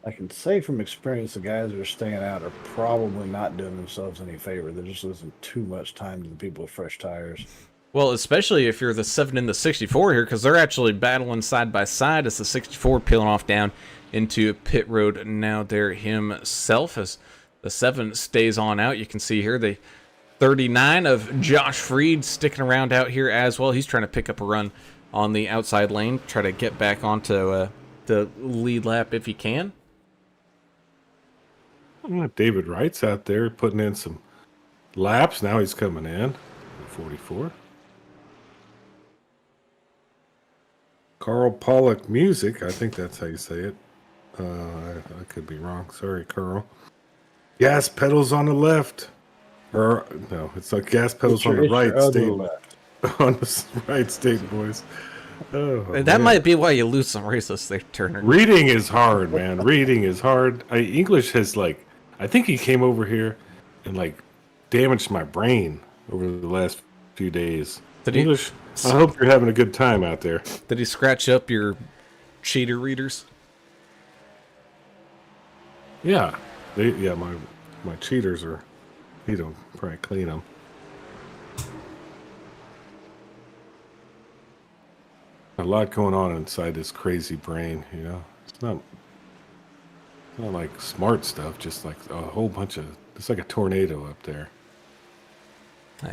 I can say from experience, the guys that are staying out are probably not doing themselves any favor. They're just losing too much time to the people with fresh tires. Well, especially if you're the 7 and the 64 here, because they're actually battling side by side as the 64 peeling off down into pit road now there himself as the 7 stays on out. You can see here the 39 of Josh Freed sticking around out here as well. He's trying to pick up a run on the outside lane, try to get back onto the lead lap if he can. David Wright's out there putting in some laps. Now he's coming in. 44. Carl Pollock Music. I think that's how you say it. I could be wrong. Sorry, Carl. Gas pedals on the left. Or, no, it's like gas pedals on the right. State, on the right, state boys. Oh, And that might be why you lose some races there, Turner. Reading is hard, man. Reading is hard. English has I think he came over here and damaged my brain over the last few days. English, I hope you're having a good time out there. Did he scratch up your cheater readers? Yeah, my cheaters are. He'll probably clean them. A lot going on inside this crazy brain, It's Not like smart stuff, just like a whole bunch of. It's like a tornado up there.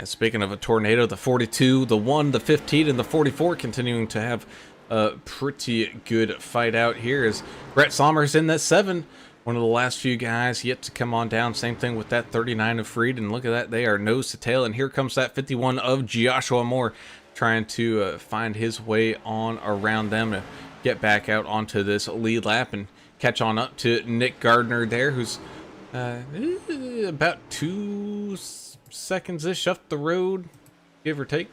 Speaking of a tornado, the 42, the 1, the 15, and the 44 continuing to have a pretty good fight out here as Brett Somers in that 7. One of the last few guys yet to come on down. Same thing with that 39 of Freed. And look at that. They are nose to tail. And here comes that 51 of Joshua Moore trying to find his way on around them to get back out onto this lead lap and catch on up to Nick Gardner there, who's about 2 seconds-ish up the road, give or take.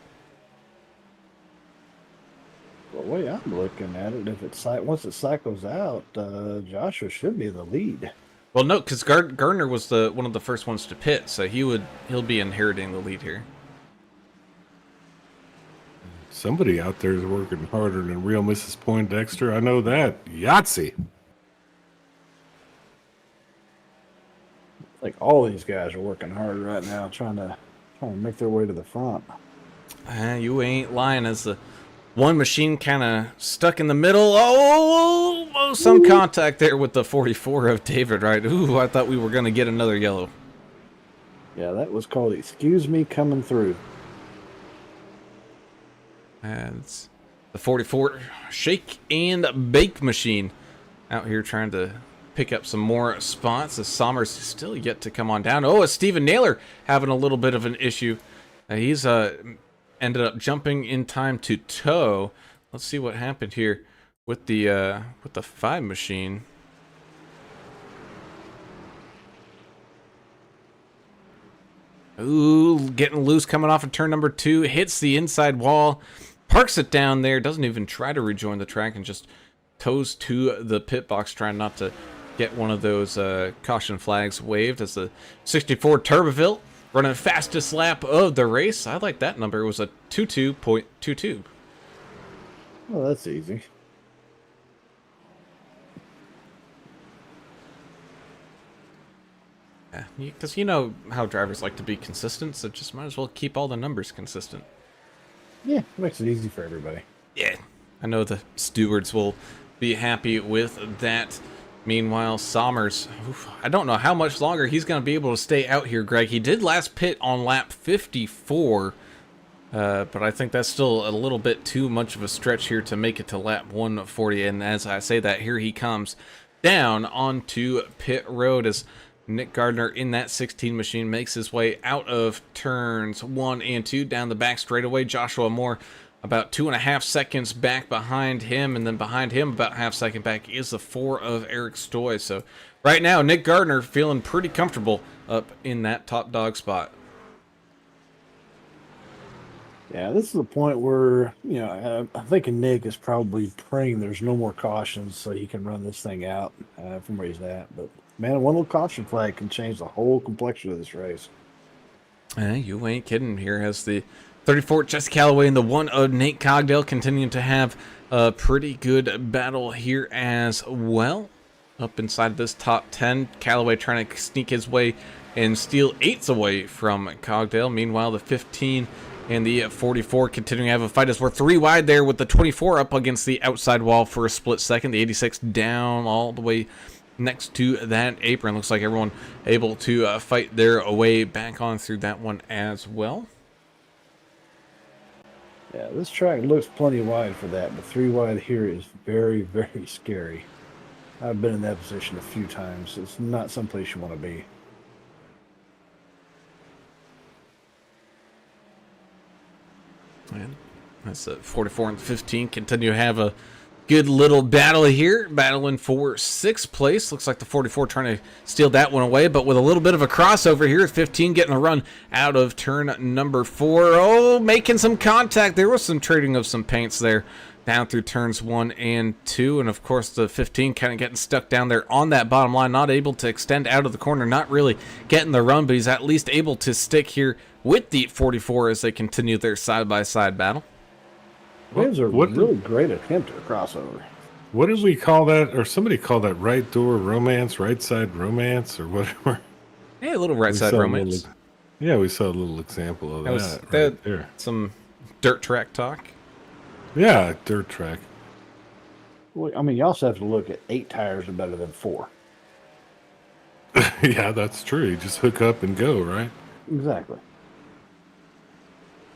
The way I'm looking at it, if it's once it cycles out, Joshua should be the lead. Well, no, because Gardner was one of the first ones to pit, so he'll be inheriting the lead here. Somebody out there is working harder than real Mrs. Poindexter. I know that. Yahtzee. Like all these guys are working hard right now, trying to make their way to the front. You ain't lying. As the one machine kind of stuck in the middle. Oh, some contact there with the 44 of David Wright. Ooh, I thought we were going to get another yellow. Yeah, that was called "Excuse Me Coming Through." And it's the 44 shake and bake machine out here trying to pick up some more spots as Somers still yet to come on down. Oh, as Steven Naylor having a little bit of an issue. He's ended up jumping in time to tow. Let's see what happened here with the 5 machine. Ooh, getting loose coming off of turn number 2, hits the inside wall, parks it down there, doesn't even try to rejoin the track and just tows to the pit box, trying not to get one of those caution flags waved as the 64 Turboville running fastest lap of the race. I like that number. It was a 22.22. Well, that's easy. Yeah, because you know how drivers like to be consistent, so just might as well keep all the numbers consistent. Yeah, makes it easy for everybody. Yeah, I know the stewards will be happy with that. Meanwhile, Somers, I don't know how much longer he's going to be able to stay out here, Greg. He did last pit on lap 54, but I think that's still a little bit too much of a stretch here to make it to lap 140. And as I say that, here he comes down onto pit road as Nick Gardner in that 16 machine makes his way out of turns 1 and 2 down the back straightaway. Joshua Moore about 2.5 seconds back behind him, and then behind him about half second back is the 4 of Eric Stoy. So right now, Nick Gardner feeling pretty comfortable up in that top dog spot. Yeah, this is the point where, you know, I'm thinking Nick is probably praying there's no more cautions so he can run this thing out from where he's at. But, man, one little caution flag can change the whole complexion of this race. You ain't kidding. Here has the 34 Jesse Calloway and the 1 of Nate Cogdell continuing to have a pretty good battle here as well. Up inside this top 10, Calloway trying to sneak his way and steal 8s away from Cogdell. Meanwhile, the 15 and the 44 continuing to have a fight as we're 3 wide there with the 24 up against the outside wall for a split second. The 86 down all the way next to that apron. Looks like everyone able to fight their way back on through that one as well. Yeah, this track looks plenty wide for that, but 3 wide here is very, very scary. I've been in that position a few times. It's not someplace you want to be. And that's 44 and 15 continue to have a good little battle here, battling for 6th place. Looks like the 44 trying to steal that one away, but with a little bit of a crossover here. 15 getting a run out of turn number 4. Oh, making some contact. There was some trading of some paints there down through turns 1 and 2. And of course, the 15 kind of getting stuck down there on that bottom line, not able to extend out of the corner, not really getting the run, but he's at least able to stick here with the 44 as they continue their side-by-side battle. It was a really great attempt at a crossover. What did we call that? Or somebody called that right door romance, right side romance, or whatever? Hey, a little right side romance. Yeah, we saw a little example of that right there. Some dirt track talk. Yeah, dirt track. Well, I mean, you also have to look at 8 tires are better than 4. Yeah, that's true. You just hook up and go, right? Exactly.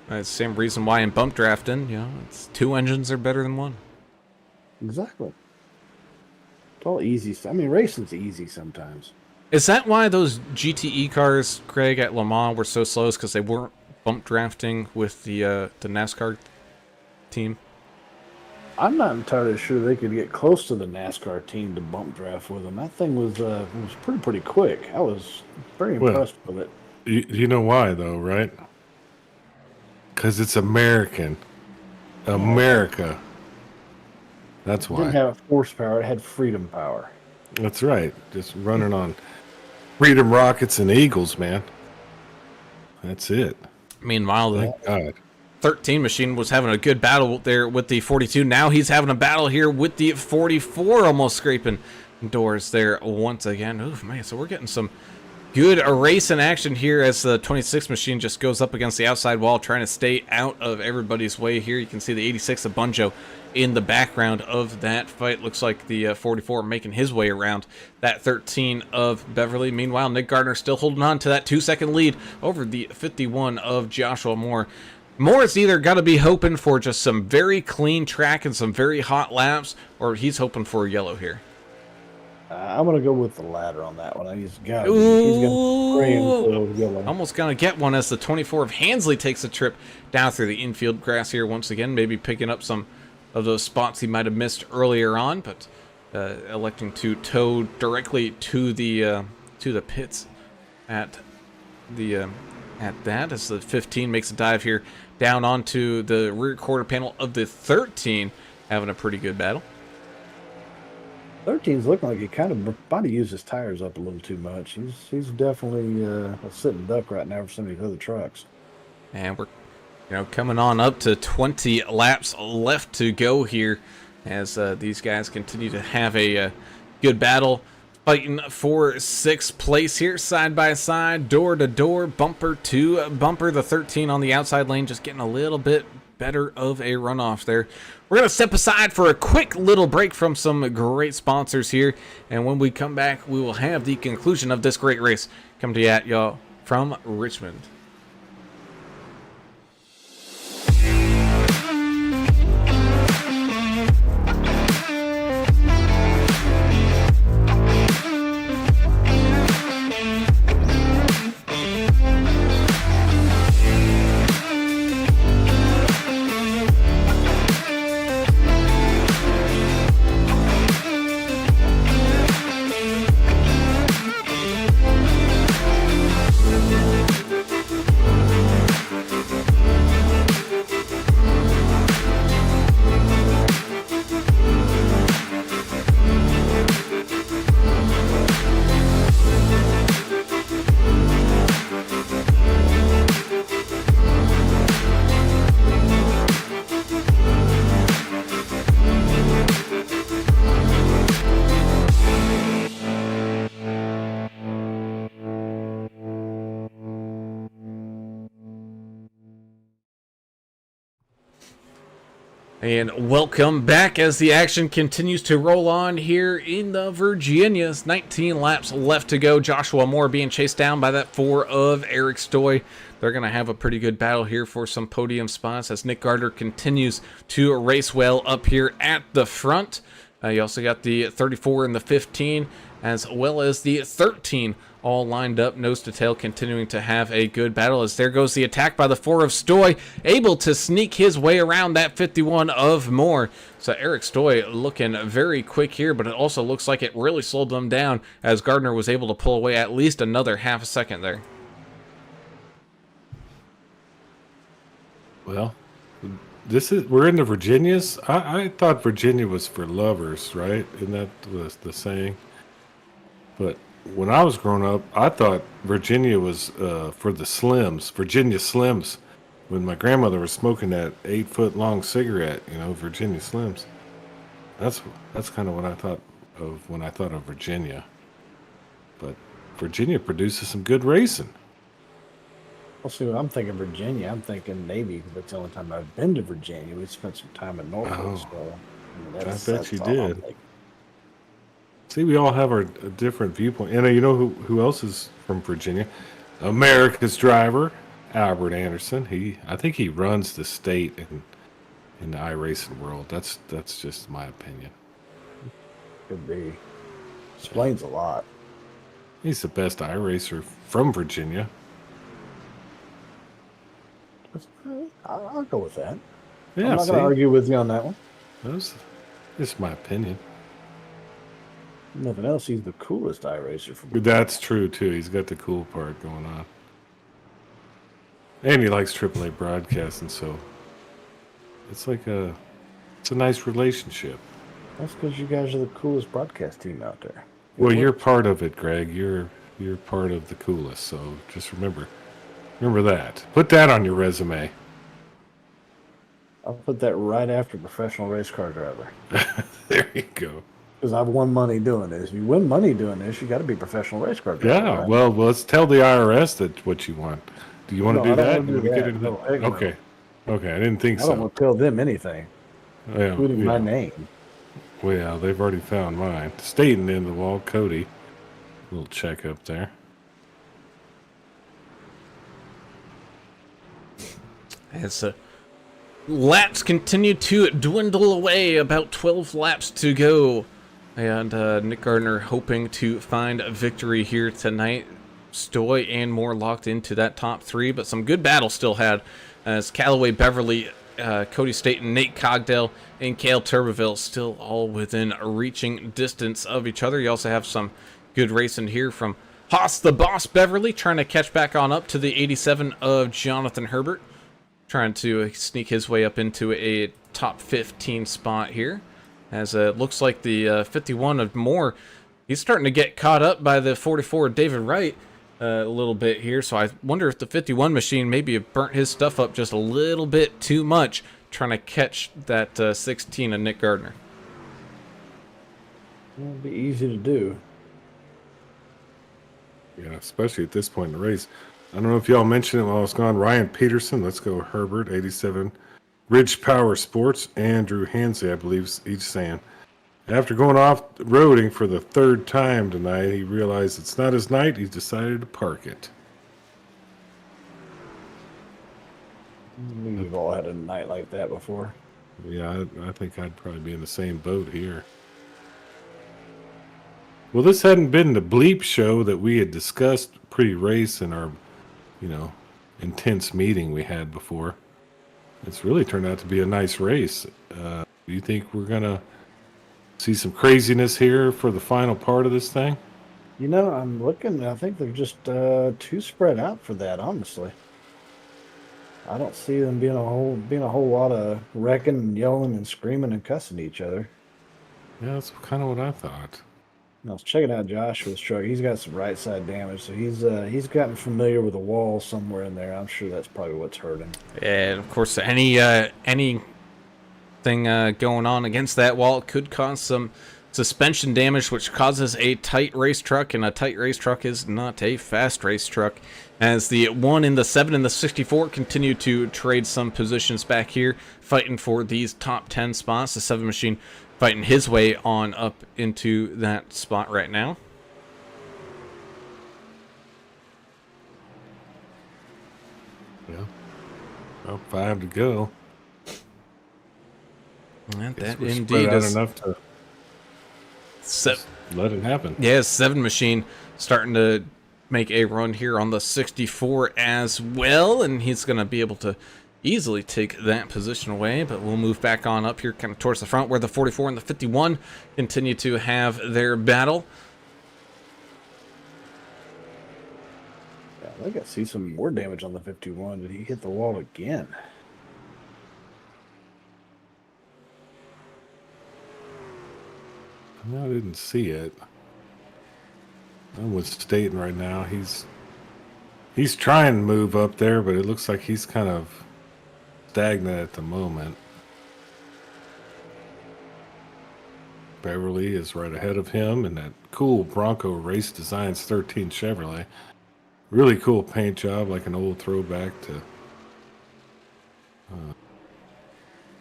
That's the same reason why in bump drafting, you know, it's 2 engines are better than 1. Exactly. It's all easy. I mean, racing's easy sometimes. Is that why those GTE cars, Craig, at Le Mans were so slow? Is because they weren't bump drafting with the NASCAR team? I'm not entirely sure they could get close to the NASCAR team to bump draft with them. That thing was pretty quick. I was very impressed with it. You know why, though, right? Because it's American. America. That's It why. didn't have horsepower. It had freedom power. That's right. Just running on Freedom Rockets and Eagles, man. That's it. Meanwhile, the Thank God. 13 machine was having a good battle there with the 42. Now he's having a battle here with the 44, almost scraping doors there once again. Oof, man, so we're getting some good racing action here as the 26 machine just goes up against the outside wall, trying to stay out of everybody's way here. You can see the 86 of Bunjo in the background of that fight. Looks like the 44 making his way around that 13 of Beverly. Meanwhile, Nick Gardner still holding on to that 2-second lead over the 51 of Joshua Moore. Moore's either got to be hoping for just some very clean track and some very hot laps, or he's hoping for a yellow here. I'm going to go with the latter on that one. He's got Almost going to get one as the 24 of Hansley takes a trip down through the infield grass here once again, maybe picking up some of those spots he might have missed earlier on, but electing to tow directly to the pits at that as the 15 makes a dive here down onto the rear quarter panel of the 13, having a pretty good battle. 13's looking like he kind of might have used his tires up a little too much. He's definitely a sitting duck right now for some of these other trucks. And we're coming on up to 20 laps left to go here as these guys continue to have a good battle, fighting for 6th place here, side by side, door to door, bumper to bumper. The 13 on the outside lane just getting a little bit better of a runoff there. We're going to step aside for a quick little break from some great sponsors here, and when we come back, we will have the conclusion of this great race come to you, y'all, from Richmond. And welcome back as the action continues to roll on here in the Virginias. 19 laps left to go. Joshua Moore being chased down by that 4 of Eric Stoy. They're going to have a pretty good battle here for some podium spots as Nick Gardner continues to race well up here at the front. You also got the 34 and the 15 as well as the 13 all lined up nose to tail, continuing to have a good battle as there goes the attack by the 4 of Stoy, able to sneak his way around that 51 of Moore. So Eric Stoy looking very quick here, but it also looks like it really slowed them down as Gardner was able to pull away at least another half a second there. Well, we're in the Virginias. I thought Virginia was for lovers, right? Isn't that the saying? But when I was growing up, I thought Virginia was for the Slims, Virginia Slims. When my grandmother was smoking that 8-foot-long cigarette, Virginia Slims. That's kind of what I thought of when I thought of Virginia. But Virginia produces some good racing. Well, see, when I'm thinking Virginia, I'm thinking Navy. That's the only time I've been to Virginia. We spent some time in Norfolk. Oh, So, I bet you did. See, we all have our different viewpoint. And you know who else is from Virginia? America's driver, Albert Anderson. I think he runs the state in the iRacing world. That's just my opinion. Could be. Explains a lot. He's the best iRacer from Virginia. I'll go with that. Yeah, I'm not going to argue with you on that one. That's just my opinion. Nothing else, he's the coolest iRacer from That's true too. He's got the cool part going on, and he likes AAA broadcasting. So it's a nice relationship. That's because you guys are the coolest broadcast team out there. Well, you're part of it, Greg. You're part of the coolest. So just remember that. Put that on your resume. I'll put that right after professional race car driver. There you go. Because I've won money doing this. If you win money doing this, you got to be professional race car driver. Yeah. Right? Well, let's tell the IRS what you want. Do you want to do that? Want to do that. No, okay. Okay. I didn't think I don't want to tell them anything, including my name. Well, they've already found mine. Stating in the wall, Cody. Little check up there. As laps continue to dwindle away, about 12 laps to go. And Nick Gardner hoping to find a victory here tonight. Stoy and Moore locked into that top three, but some good battles still had as Callaway, Beverly, Cody Staten, Nate Cogdell, and Cale Turbeville still all within a reaching distance of each other. You also have some good racing here from Haas the Boss Beverly trying to catch back on up to the 87 of Jonathan Herbert, trying to sneak his way up into a top 15 spot here. As it looks like the 51 of Moore, he's starting to get caught up by the 44 of David Wright a little bit here. So I wonder if the 51 machine maybe burnt his stuff up just a little bit too much, trying to catch that 16 of Nick Gardner. It'll be easy to do. Yeah, especially at this point in the race. I don't know if y'all mentioned it while I was gone. Ryan Peterson, let's go Herbert, 87. Ridge Power Sports, Andrew Hansey, I believe, each saying. After going off-roading for the third time tonight, he realized it's not his night. He's decided to park it. We've all had a night like that before. Yeah, I think I'd probably be in the same boat here. Well, this hadn't been the bleep show that we had discussed pre-race in our, intense meeting we had before. It's really turned out to be a nice race. Do you think we're going to see some craziness here for the final part of this thing? I'm looking. I think they're just too spread out for that, honestly. I don't see them being a whole lot of wrecking and yelling and screaming and cussing each other. Yeah, that's kind of what I thought. I was checking out Joshua's truck. He's got some right side damage, so he's gotten familiar with a wall somewhere in there. I'm sure that's probably what's hurting. And of course, anything going on against that wall could cause some suspension damage, which causes a tight race truck, and a tight race truck is not a fast race truck. As the 1 and the 7 and the 64 continue to trade some positions back here, fighting for these top 10 spots. The 7 machine fighting his way on up into that spot right now. Yeah. Well, 5 to go. And that We're indeed spread out is enough to let it happen. Yeah, 7 machine starting to make a run here on the 64 as well, and he's going to be able to easily take that position away. But we'll move back on up here kind of towards the front where the 44 and the 51 continue to have their battle. Yeah, I think I see some more damage on the 51. Did he hit the wall again? No, I didn't see it. I'm with Staten right now. He's trying to move up there, but it looks like he's kind of stagnant at the moment. Beverly is right ahead of him in that cool Bronco Race Designs 13 Chevrolet. Really cool paint job, like an old throwback to...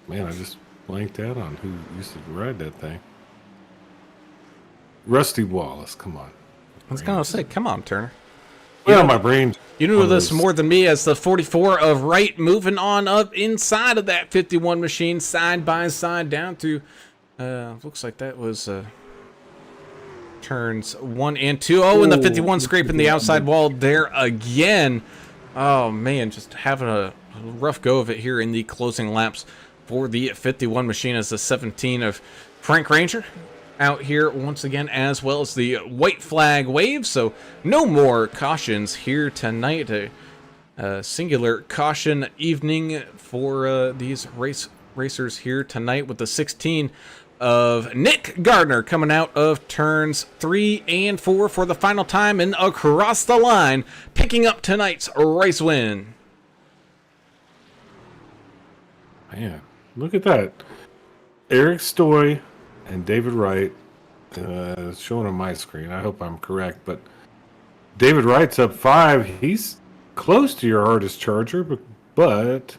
man, I just blanked out on who used to ride that thing. Rusty Wallace, come on. I was going to say, come on, Turner. Well, my brain. You know this more than me as the 44 of Wright moving on up inside of that 51 machine, side by side down to, looks like that was turns 1 and 2. Oh, and the 51 scraping the outside wall there again. Oh, man, just having a rough go of it here in the closing laps for the 51 machine as the 17 of Frank Ranger out here once again, as well as the white flag wave. So no more cautions here tonight. A singular caution evening for these racers here tonight, with the 16 of Nick Gardner coming out of turns 3 and 4 for the final time and across the line, picking up tonight's race win. Man, look at that. Eric Stoy and David Wright, showing on my screen. I hope I'm correct, but David Wright's up 5. He's close to your hardest charger, but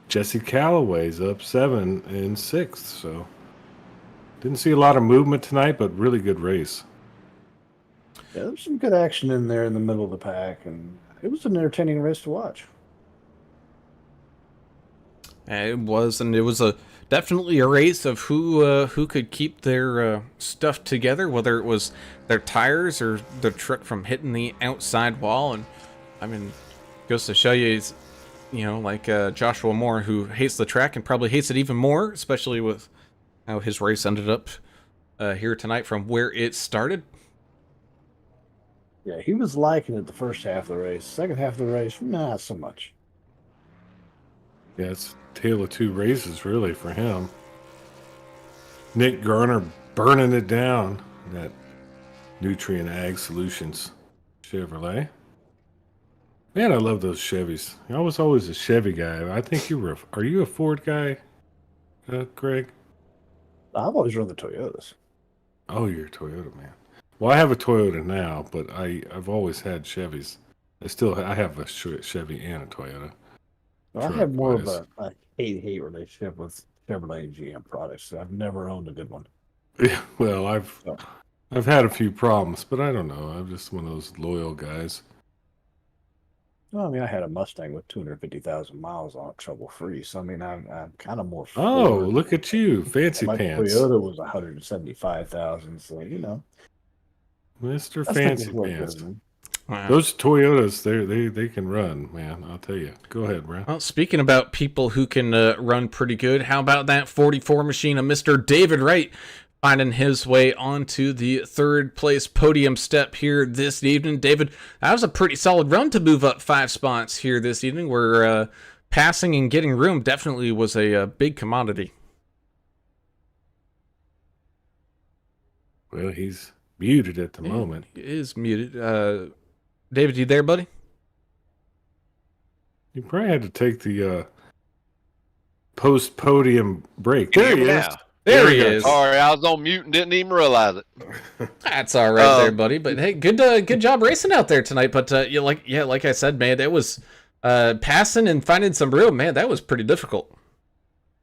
Jesse Calloway's up 7 in 6th. So didn't see a lot of movement tonight, but really good race. Yeah, there was some good action in there in the middle of the pack, and it was an entertaining race to watch. It was, and it was definitely a race of who could keep their stuff together, whether it was their tires or the truck from hitting the outside wall. And I mean, goes to show you, like Joshua Moore, who hates the track and probably hates it even more, especially with how his race ended up here tonight from where it started. Yeah, he was liking it the first half of the race. Second half of the race, not so much. Yeah, it's a tale of two races, really, for him. Nick Garner burning it down, that Nutrient Ag Solutions Chevrolet. Man, I love those Chevys. I was always a Chevy guy. I think are you a Ford guy, Greg? I've always run the Toyotas. Oh, you're a Toyota man. Well, I have a Toyota now, but I've always had Chevys. I have a Chevy and a Toyota. Well, I have more of a hate relationship with Chevrolet and GM products. I've never owned a good one. Yeah, well, I've had a few problems, but I don't know. I'm just one of those loyal guys. Well, I mean, I had a Mustang with 250,000 miles on it, trouble-free. So, I mean, I'm kind of more. Oh, look at you, fancy my pants. Toyota was 175,000, so Mr. Fancy Pants. Good, Wow. Those Toyotas, they can run, man. I'll tell you. Go ahead, bro. Well, speaking about people who can run pretty good, how about that 44 machine of Mr. David Wright finding his way onto the third place podium step here this evening. David, that was a pretty solid run to move up 5 spots here this evening, where passing and getting room definitely was a big commodity. Well, he's muted at the moment. He is muted. David, you there, buddy? You probably had to take the post-podium break. There he is. There he is. Sorry, I was on mute and didn't even realize it. That's all right there, buddy. But hey, good job racing out there tonight. But like I said, man, it was passing and finding some room. Man, that was pretty difficult.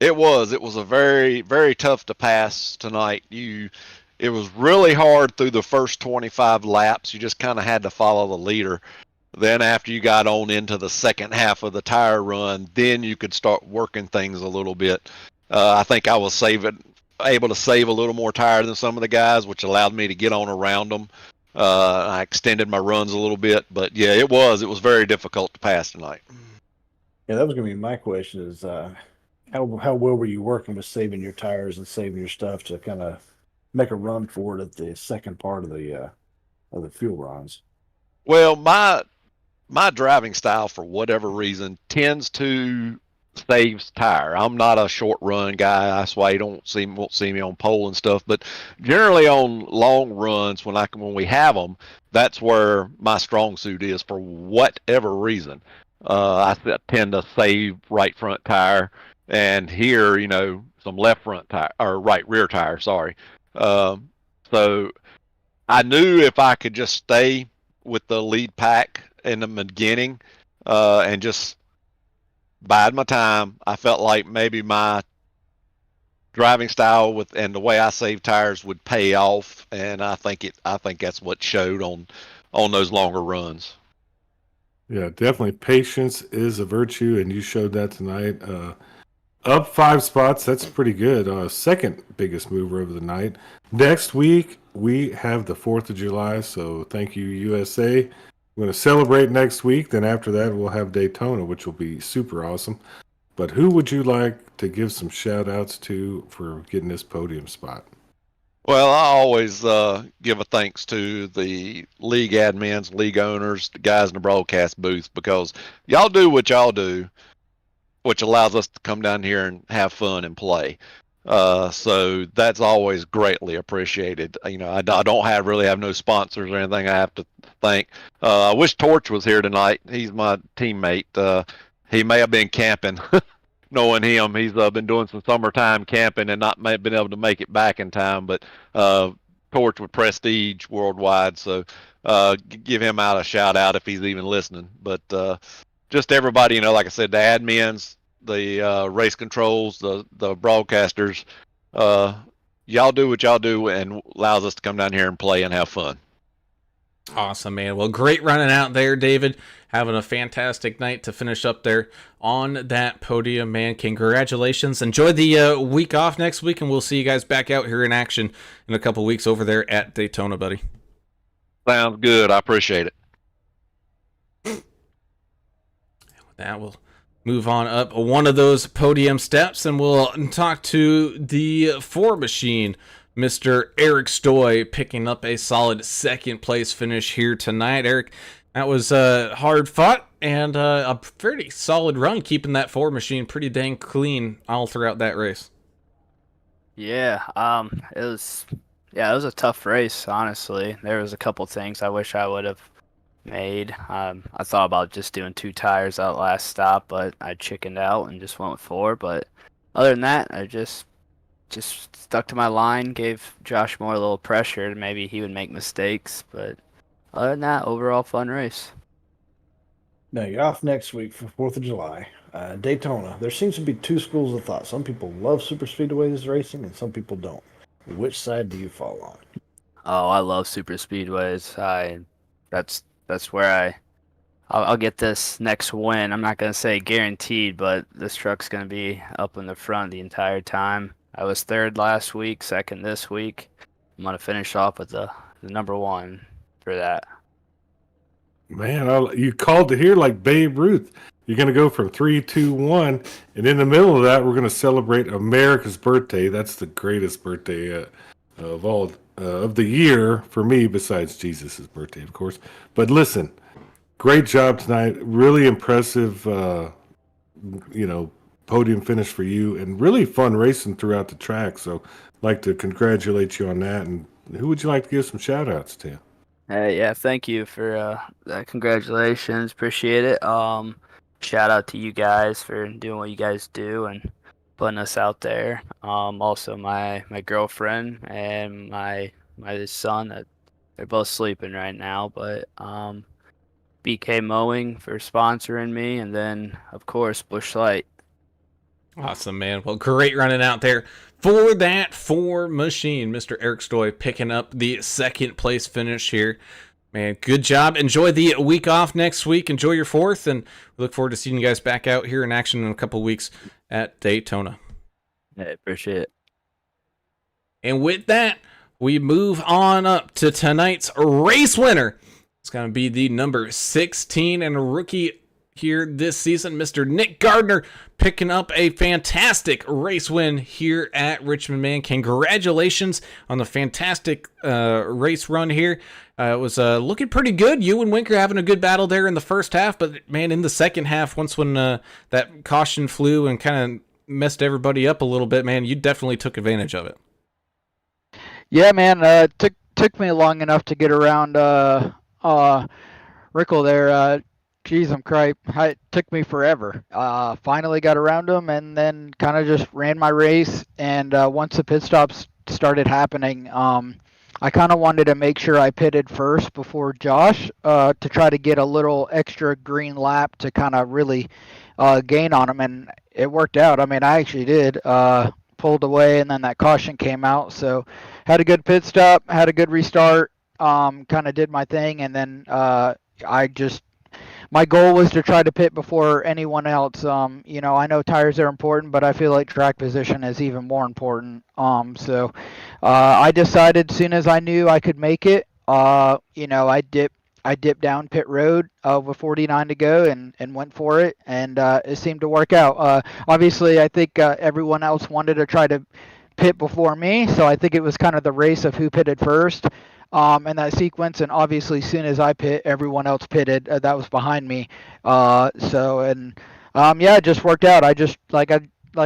It was a very, very tough to pass tonight. It was really hard through the first 25 laps. You just kind of had to follow the leader. Then after you got on into the second half of the tire run, then you could start working things a little bit. I think I was able to save a little more tire than some of the guys, which allowed me to get on around them. I extended my runs a little bit, but yeah, it was very difficult to pass tonight. Yeah, that was going to be my question is how well were you working with saving your tires and saving your stuff to kind of make a run for it at the second part of the fuel runs? Well, my driving style, for whatever reason, tends to save tire. I'm not a short run guy. That's why you won't see me on pole and stuff. But generally on long runs, when we have them, that's where my strong suit is for whatever reason. I tend to save right front tire, and here, some left front tire or right rear tire. Sorry. So I knew if I could just stay with the lead pack in the beginning and just bide my time, I felt like maybe my driving style and the way I save tires would pay off, and I think that's what showed on those longer runs. Yeah, definitely. Patience is a virtue, and you showed that tonight. Up 5 spots, that's pretty good. Second biggest mover of the night. Next week, we have the 4th of July, so thank you, USA. We're going to celebrate next week. Then after that, we'll have Daytona, which will be super awesome. But who would you like to give some shout-outs to for getting this podium spot? Well, I always give a thanks to the league admins, league owners, the guys in the broadcast booth, because y'all do what y'all do, which allows us to come down here and have fun and play. So that's always greatly appreciated. You know, I don't really have no sponsors or anything I have to thank. I wish Torch was here tonight. He's my teammate. He may have been camping. Knowing him, he's been doing some summertime camping and not been able to make it back in time. But Torch with Prestige Worldwide, so give him out a shout out if he's even listening. But just everybody, you know, like I said, the admins, the race controls, the broadcasters, y'all do what y'all do and allows us to come down here and play and have fun. Awesome, man. Well, great running out there, David. Having a fantastic night to finish up there on that podium, man. Congratulations. Enjoy the week off next week, and we'll see you guys back out here in action in a couple weeks over there at Daytona, buddy. Sounds good. I appreciate it. With that, we'll move on up one of those podium steps, and we'll talk to the 4 machine, Mr. Eric Stoy, picking up a solid second place finish here tonight. Eric, that was hard fought and a pretty solid run, keeping that 4 machine pretty dang clean all throughout that race. Yeah, it was a tough race, honestly. There was a couple things I wish I would have made. I thought about just doing 2 tires that last stop, but I chickened out and just went with 4. But other than that, I just stuck to my line, gave Josh Moore a little pressure, and maybe he would make mistakes. But other than that, overall fun race. Now, you're off next week for 4th of July. Daytona. There seems to be 2 schools of thought. Some people love super speedways racing, and some people don't. Which side do you fall on? Oh, I love super speedways. That's where I'll get this next win. I'm not gonna say guaranteed, but this truck's gonna be up in the front the entire time. I was 3rd last week, 2nd this week. I'm gonna finish off with the number 1 for that. Man, you called to here like Babe Ruth. You're going to go from 3, 2, 1, and in the middle of that, we're going to celebrate America's birthday. That's the greatest birthday of all of the year for me, besides Jesus' birthday, of course. But listen, great job tonight. Really impressive, podium finish for you, and really fun racing throughout the track. So I'd like to congratulate you on that. And who would you like to give some shout outs to? Hey, yeah, thank you for that. Congratulations, appreciate it. Shout out to you guys for doing what you guys do and putting us out there. Also my girlfriend and my son, they're both sleeping right now, but BK Mowing for sponsoring me, and then of course Busch Light. Awesome, man. Well, great running out there for that 4 machine. Mr. Eric Stoy picking up the 2nd place finish here. Man, good job. Enjoy the week off next week. Enjoy your 4th, and we look forward to seeing you guys back out here in action in a couple weeks at Daytona. Yeah, appreciate it. And with that, we move on up to tonight's race winner. It's going to be the number 16 and rookie here this season, Mr. Nick Gardner, picking up a fantastic race win here at Richmond, man. Congratulations on the fantastic race run here. It was looking pretty good. You and Winker having a good battle there in the first half, but man, in the second half, once when that caution flew and kind of messed everybody up a little bit, man, you definitely took advantage of it. Yeah, man, took me long enough to get around Rickle there. Geez, I'm cripe. It took me forever. Finally got around him, and then kind of just ran my race. And once the pit stops started happening, I kind of wanted to make sure I pitted first before Josh to try to get a little extra green lap to kind of really gain on him, and it worked out. I mean, I actually did. pulled away, and then that caution came out. So had a good pit stop, had a good restart, kind of did my thing, and then my goal was to try to pit before anyone else. I know tires are important, but I feel like track position is even more important. So I decided as soon as I knew I could make it, I dipped down pit road with 49 to go and went for it, and it seemed to work out. Obviously, I think everyone else wanted to try to pit before me, so I think it was kind of the race of who pitted first in that sequence. And obviously, as soon as I pit, everyone else pitted that was behind me. It just worked out. Like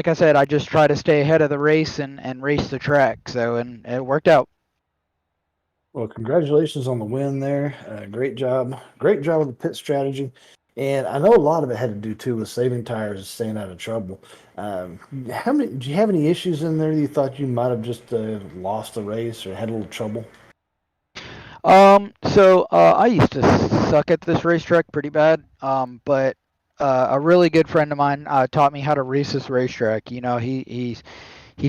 I said, I just try to stay ahead of the race and race the track. And it worked out. Well, congratulations on the win there. Great job. Great job with the pit strategy. And I know a lot of it had to do too with saving tires and staying out of trouble. Do you have any issues in there you thought you might have just lost the race or had a little trouble? I used to suck at this racetrack pretty bad. But a really good friend of mine taught me how to race this racetrack. He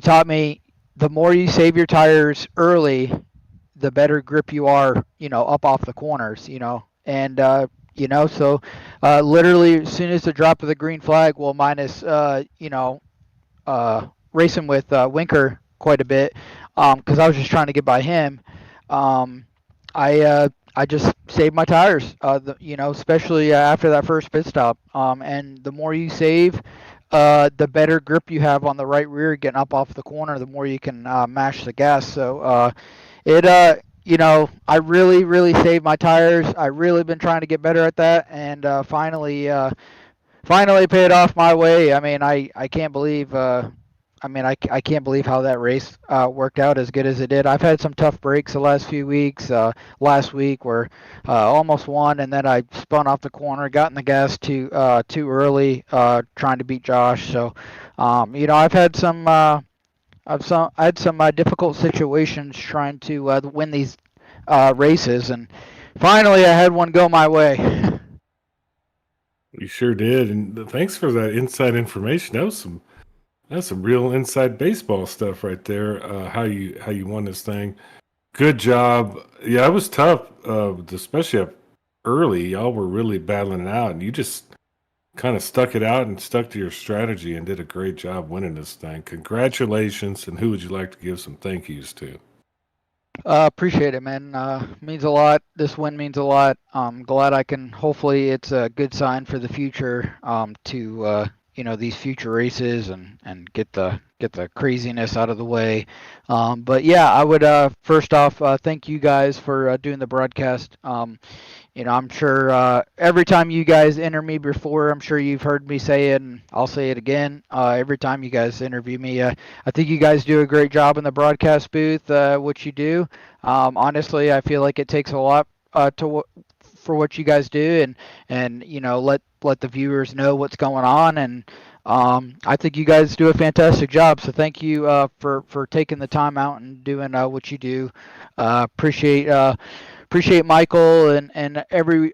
taught me the more you save your tires early, the better grip you are, up off the corners, and literally as soon as the drop of the green flag, well, minus racing with Winker quite a bit, because I was just trying to get by him. I just saved my tires, especially after that first pit stop. And the more you save, the better grip you have on the right rear getting up off the corner, the more you can mash the gas. So I really, really saved my tires. I really been trying to get better at that, and finally paid off my way. I mean, I can't believe. I can't believe how that race worked out as good as it did. I've had some tough breaks the last few weeks. Last week where almost won, and then I spun off the corner, got in the gas too early, trying to beat Josh. So, I've had some. I had some difficult situations trying to win these races, and finally I had one go my way. You sure did, and thanks for that inside information. That's some real inside baseball stuff right there. How you won this thing. Good job. Yeah, it was tough, especially up early. Y'all were really battling it out, and you just kind of stuck it out and stuck to your strategy and did a great job winning this thing. Congratulations, and who would you like to give some thank yous to? Appreciate it, man. Means a lot. This win means a lot. I'm glad hopefully it's a good sign for the future to these future races and get the craziness out of the way. But yeah, I would first off thank you guys for doing the broadcast. I'm sure every time you guys enter me before, I'm sure you've heard me say it, and I'll say it again. Every time you guys interview me, I think you guys do a great job in the broadcast booth, what you do. Honestly, I feel like it takes a lot for what you guys do, and let the viewers know what's going on. And I think you guys do a fantastic job. So thank you for taking the time out and doing what you do. Appreciate Michael and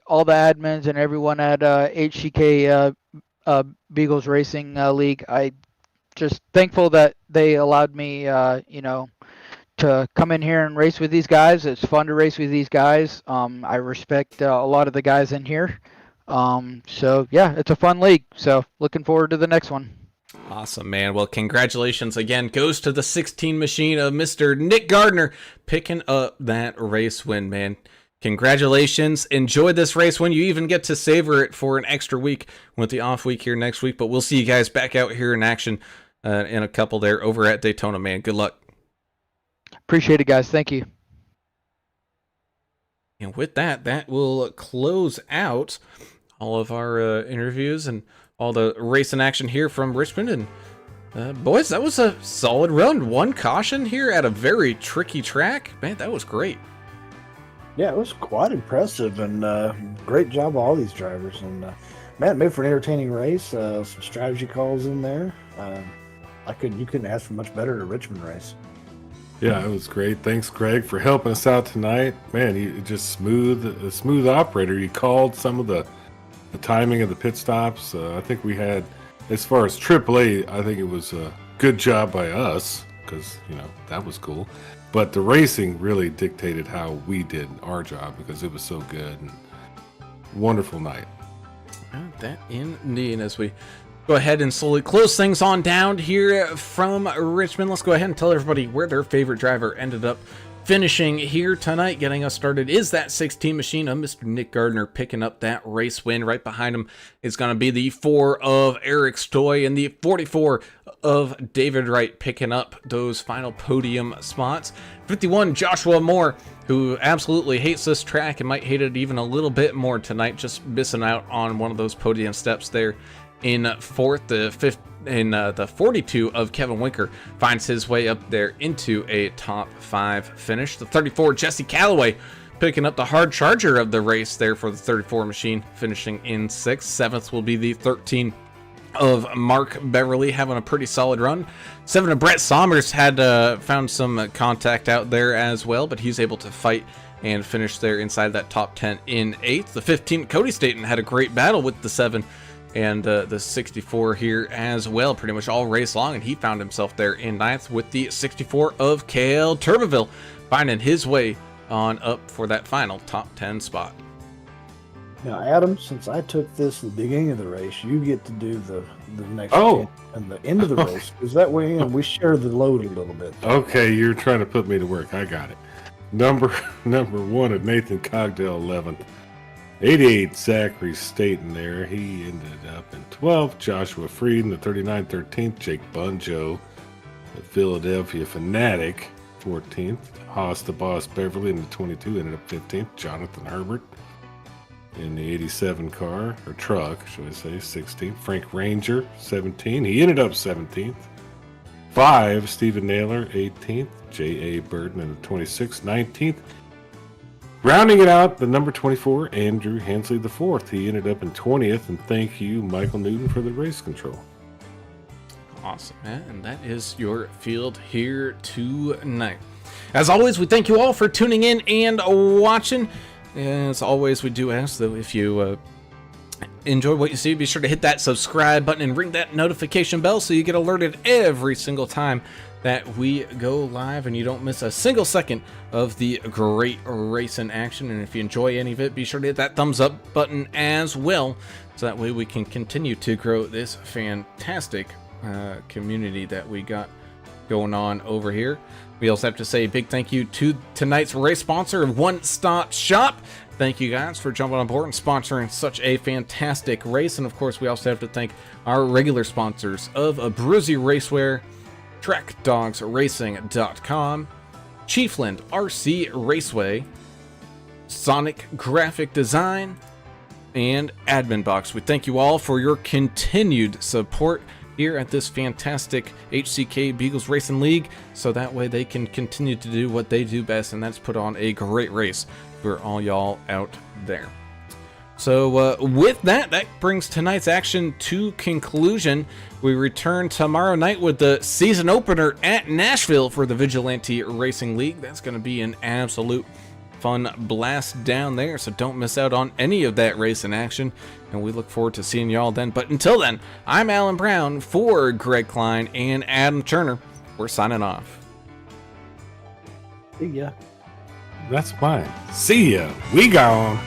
all the admins and everyone at HCK Beagles Racing League. I just thankful that they allowed me, to come in here and race with these guys. It's fun to race with these guys. I respect a lot of the guys in here. So yeah, it's a fun league. So looking forward to the next one. Awesome, man. Well, congratulations again goes to the 16 machine of Mr. Nick Gardner picking up that race win, man. Congratulations. Enjoy this race when you even get to savor it for an extra week with the off week here next week. But we'll see you guys back out here in action in a couple there over at Daytona, man. Good luck. Appreciate it, guys. Thank you. And with that will close out all of our interviews and all the racing action here from Richmond. And boys, that was a solid run. One caution here at a very tricky track. Man, that was great. Yeah, it was quite impressive, and great job of all these drivers. And man, made for an entertaining race. Some strategy calls in there. You couldn't ask for much better at a Richmond race. Yeah, it was great. Thanks, Greg, for helping us out tonight. Man, you just a smooth operator. You called some of the timing of the pit stops. I think we had, as far as AAA, I think it was good job by us because, that was cool. But the racing really dictated how we did our job because it was so good. And wonderful night. That indeed. As we go ahead and slowly close things on down here from Richmond, let's go ahead and tell everybody where their favorite driver ended up finishing here tonight. Getting us started is that 16 machine of Mr. Nick Gardner picking up that race win. Right behind him is going to be the 4 of Eric Stoy and the 44 of David Wright picking up those final podium spots. 51, Joshua Moore, who absolutely hates this track and might hate it even a little bit more tonight, just missing out on one of those podium steps there in fourth. The fifth in the 42 of Kevin Winker finds his way up there into a top 5 finish. The 34, Jesse Calloway, picking up the hard charger of the race there for the 34 machine, finishing in 6th. 7th will be the 13 of Mark Beverly, having a pretty solid run. 7 of Brett Sommers had found some contact out there as well, but he's able to fight and finish there inside that top 10 in 8th. The 15, Cody Staten, had a great battle with the 7 and the 64 here as well, pretty much all race long, and he found himself there in 9th with the 64 of Cale Turbeville, finding his way on up for that final top 10 spot. Now, Adam, since I took this at the beginning of the race, you get to do the next 10 and the end of the race, because that way we share the load a little bit. Okay, you're trying to put me to work. I got it. Number 1 of Nathan Cogdell, 11th. 88, Zachary Staten there. He ended up in 12th. Joshua Frieden, the 39, 13th. Jake Bunjo, the Philadelphia Fanatic, 14th. Haas the Boss Beverly in the 22, ended up 15th. Jonathan Herbert in the 87 car, or truck, should I say, 16th. Frank Ranger, 17. He ended up 17th. 5, Stephen Naylor, 18th. J.A. Burden in the 26th, 19th. Rounding it out, the number 24, Andrew Hensley the 4th. He ended up in 20th, and thank you, Michael Newton, for the race control. Awesome, man. And that is your field here tonight. As always, we thank you all for tuning in and watching. As always, we do ask, though, if you enjoy what you see, be sure to hit that subscribe button and ring that notification bell so you get alerted every single time that we go live and you don't miss a single second of the great racing action. And if you enjoy any of it, be sure to hit that thumbs up button as well, so that way we can continue to grow this fantastic community that we got going on over here. We also have to say a big thank you to tonight's race sponsor, One Stop Shop. Thank you guys for jumping on board and sponsoring such a fantastic race. And of course, we also have to thank our regular sponsors of Abruzzi Racewear, TrackDogsRacing.com, Chiefland RC Raceway, Sonic Graphic Design, and AdminBoxx. We thank you all for your continued support here at this fantastic HCK Beagles Racing League, so that way they can continue to do what they do best, and that's put on a great race for all y'all out there. So with that brings tonight's action to conclusion. We return tomorrow night with the season opener at Nashville for the Vigilante Racing League. That's going to be an absolute fun blast down there, so don't miss out on any of that race in action, and we look forward to seeing y'all then. But until then, I'm Alan Brown for Greg Klein and Adam Turner. We're signing off. See ya. That's mine. See ya. We gone.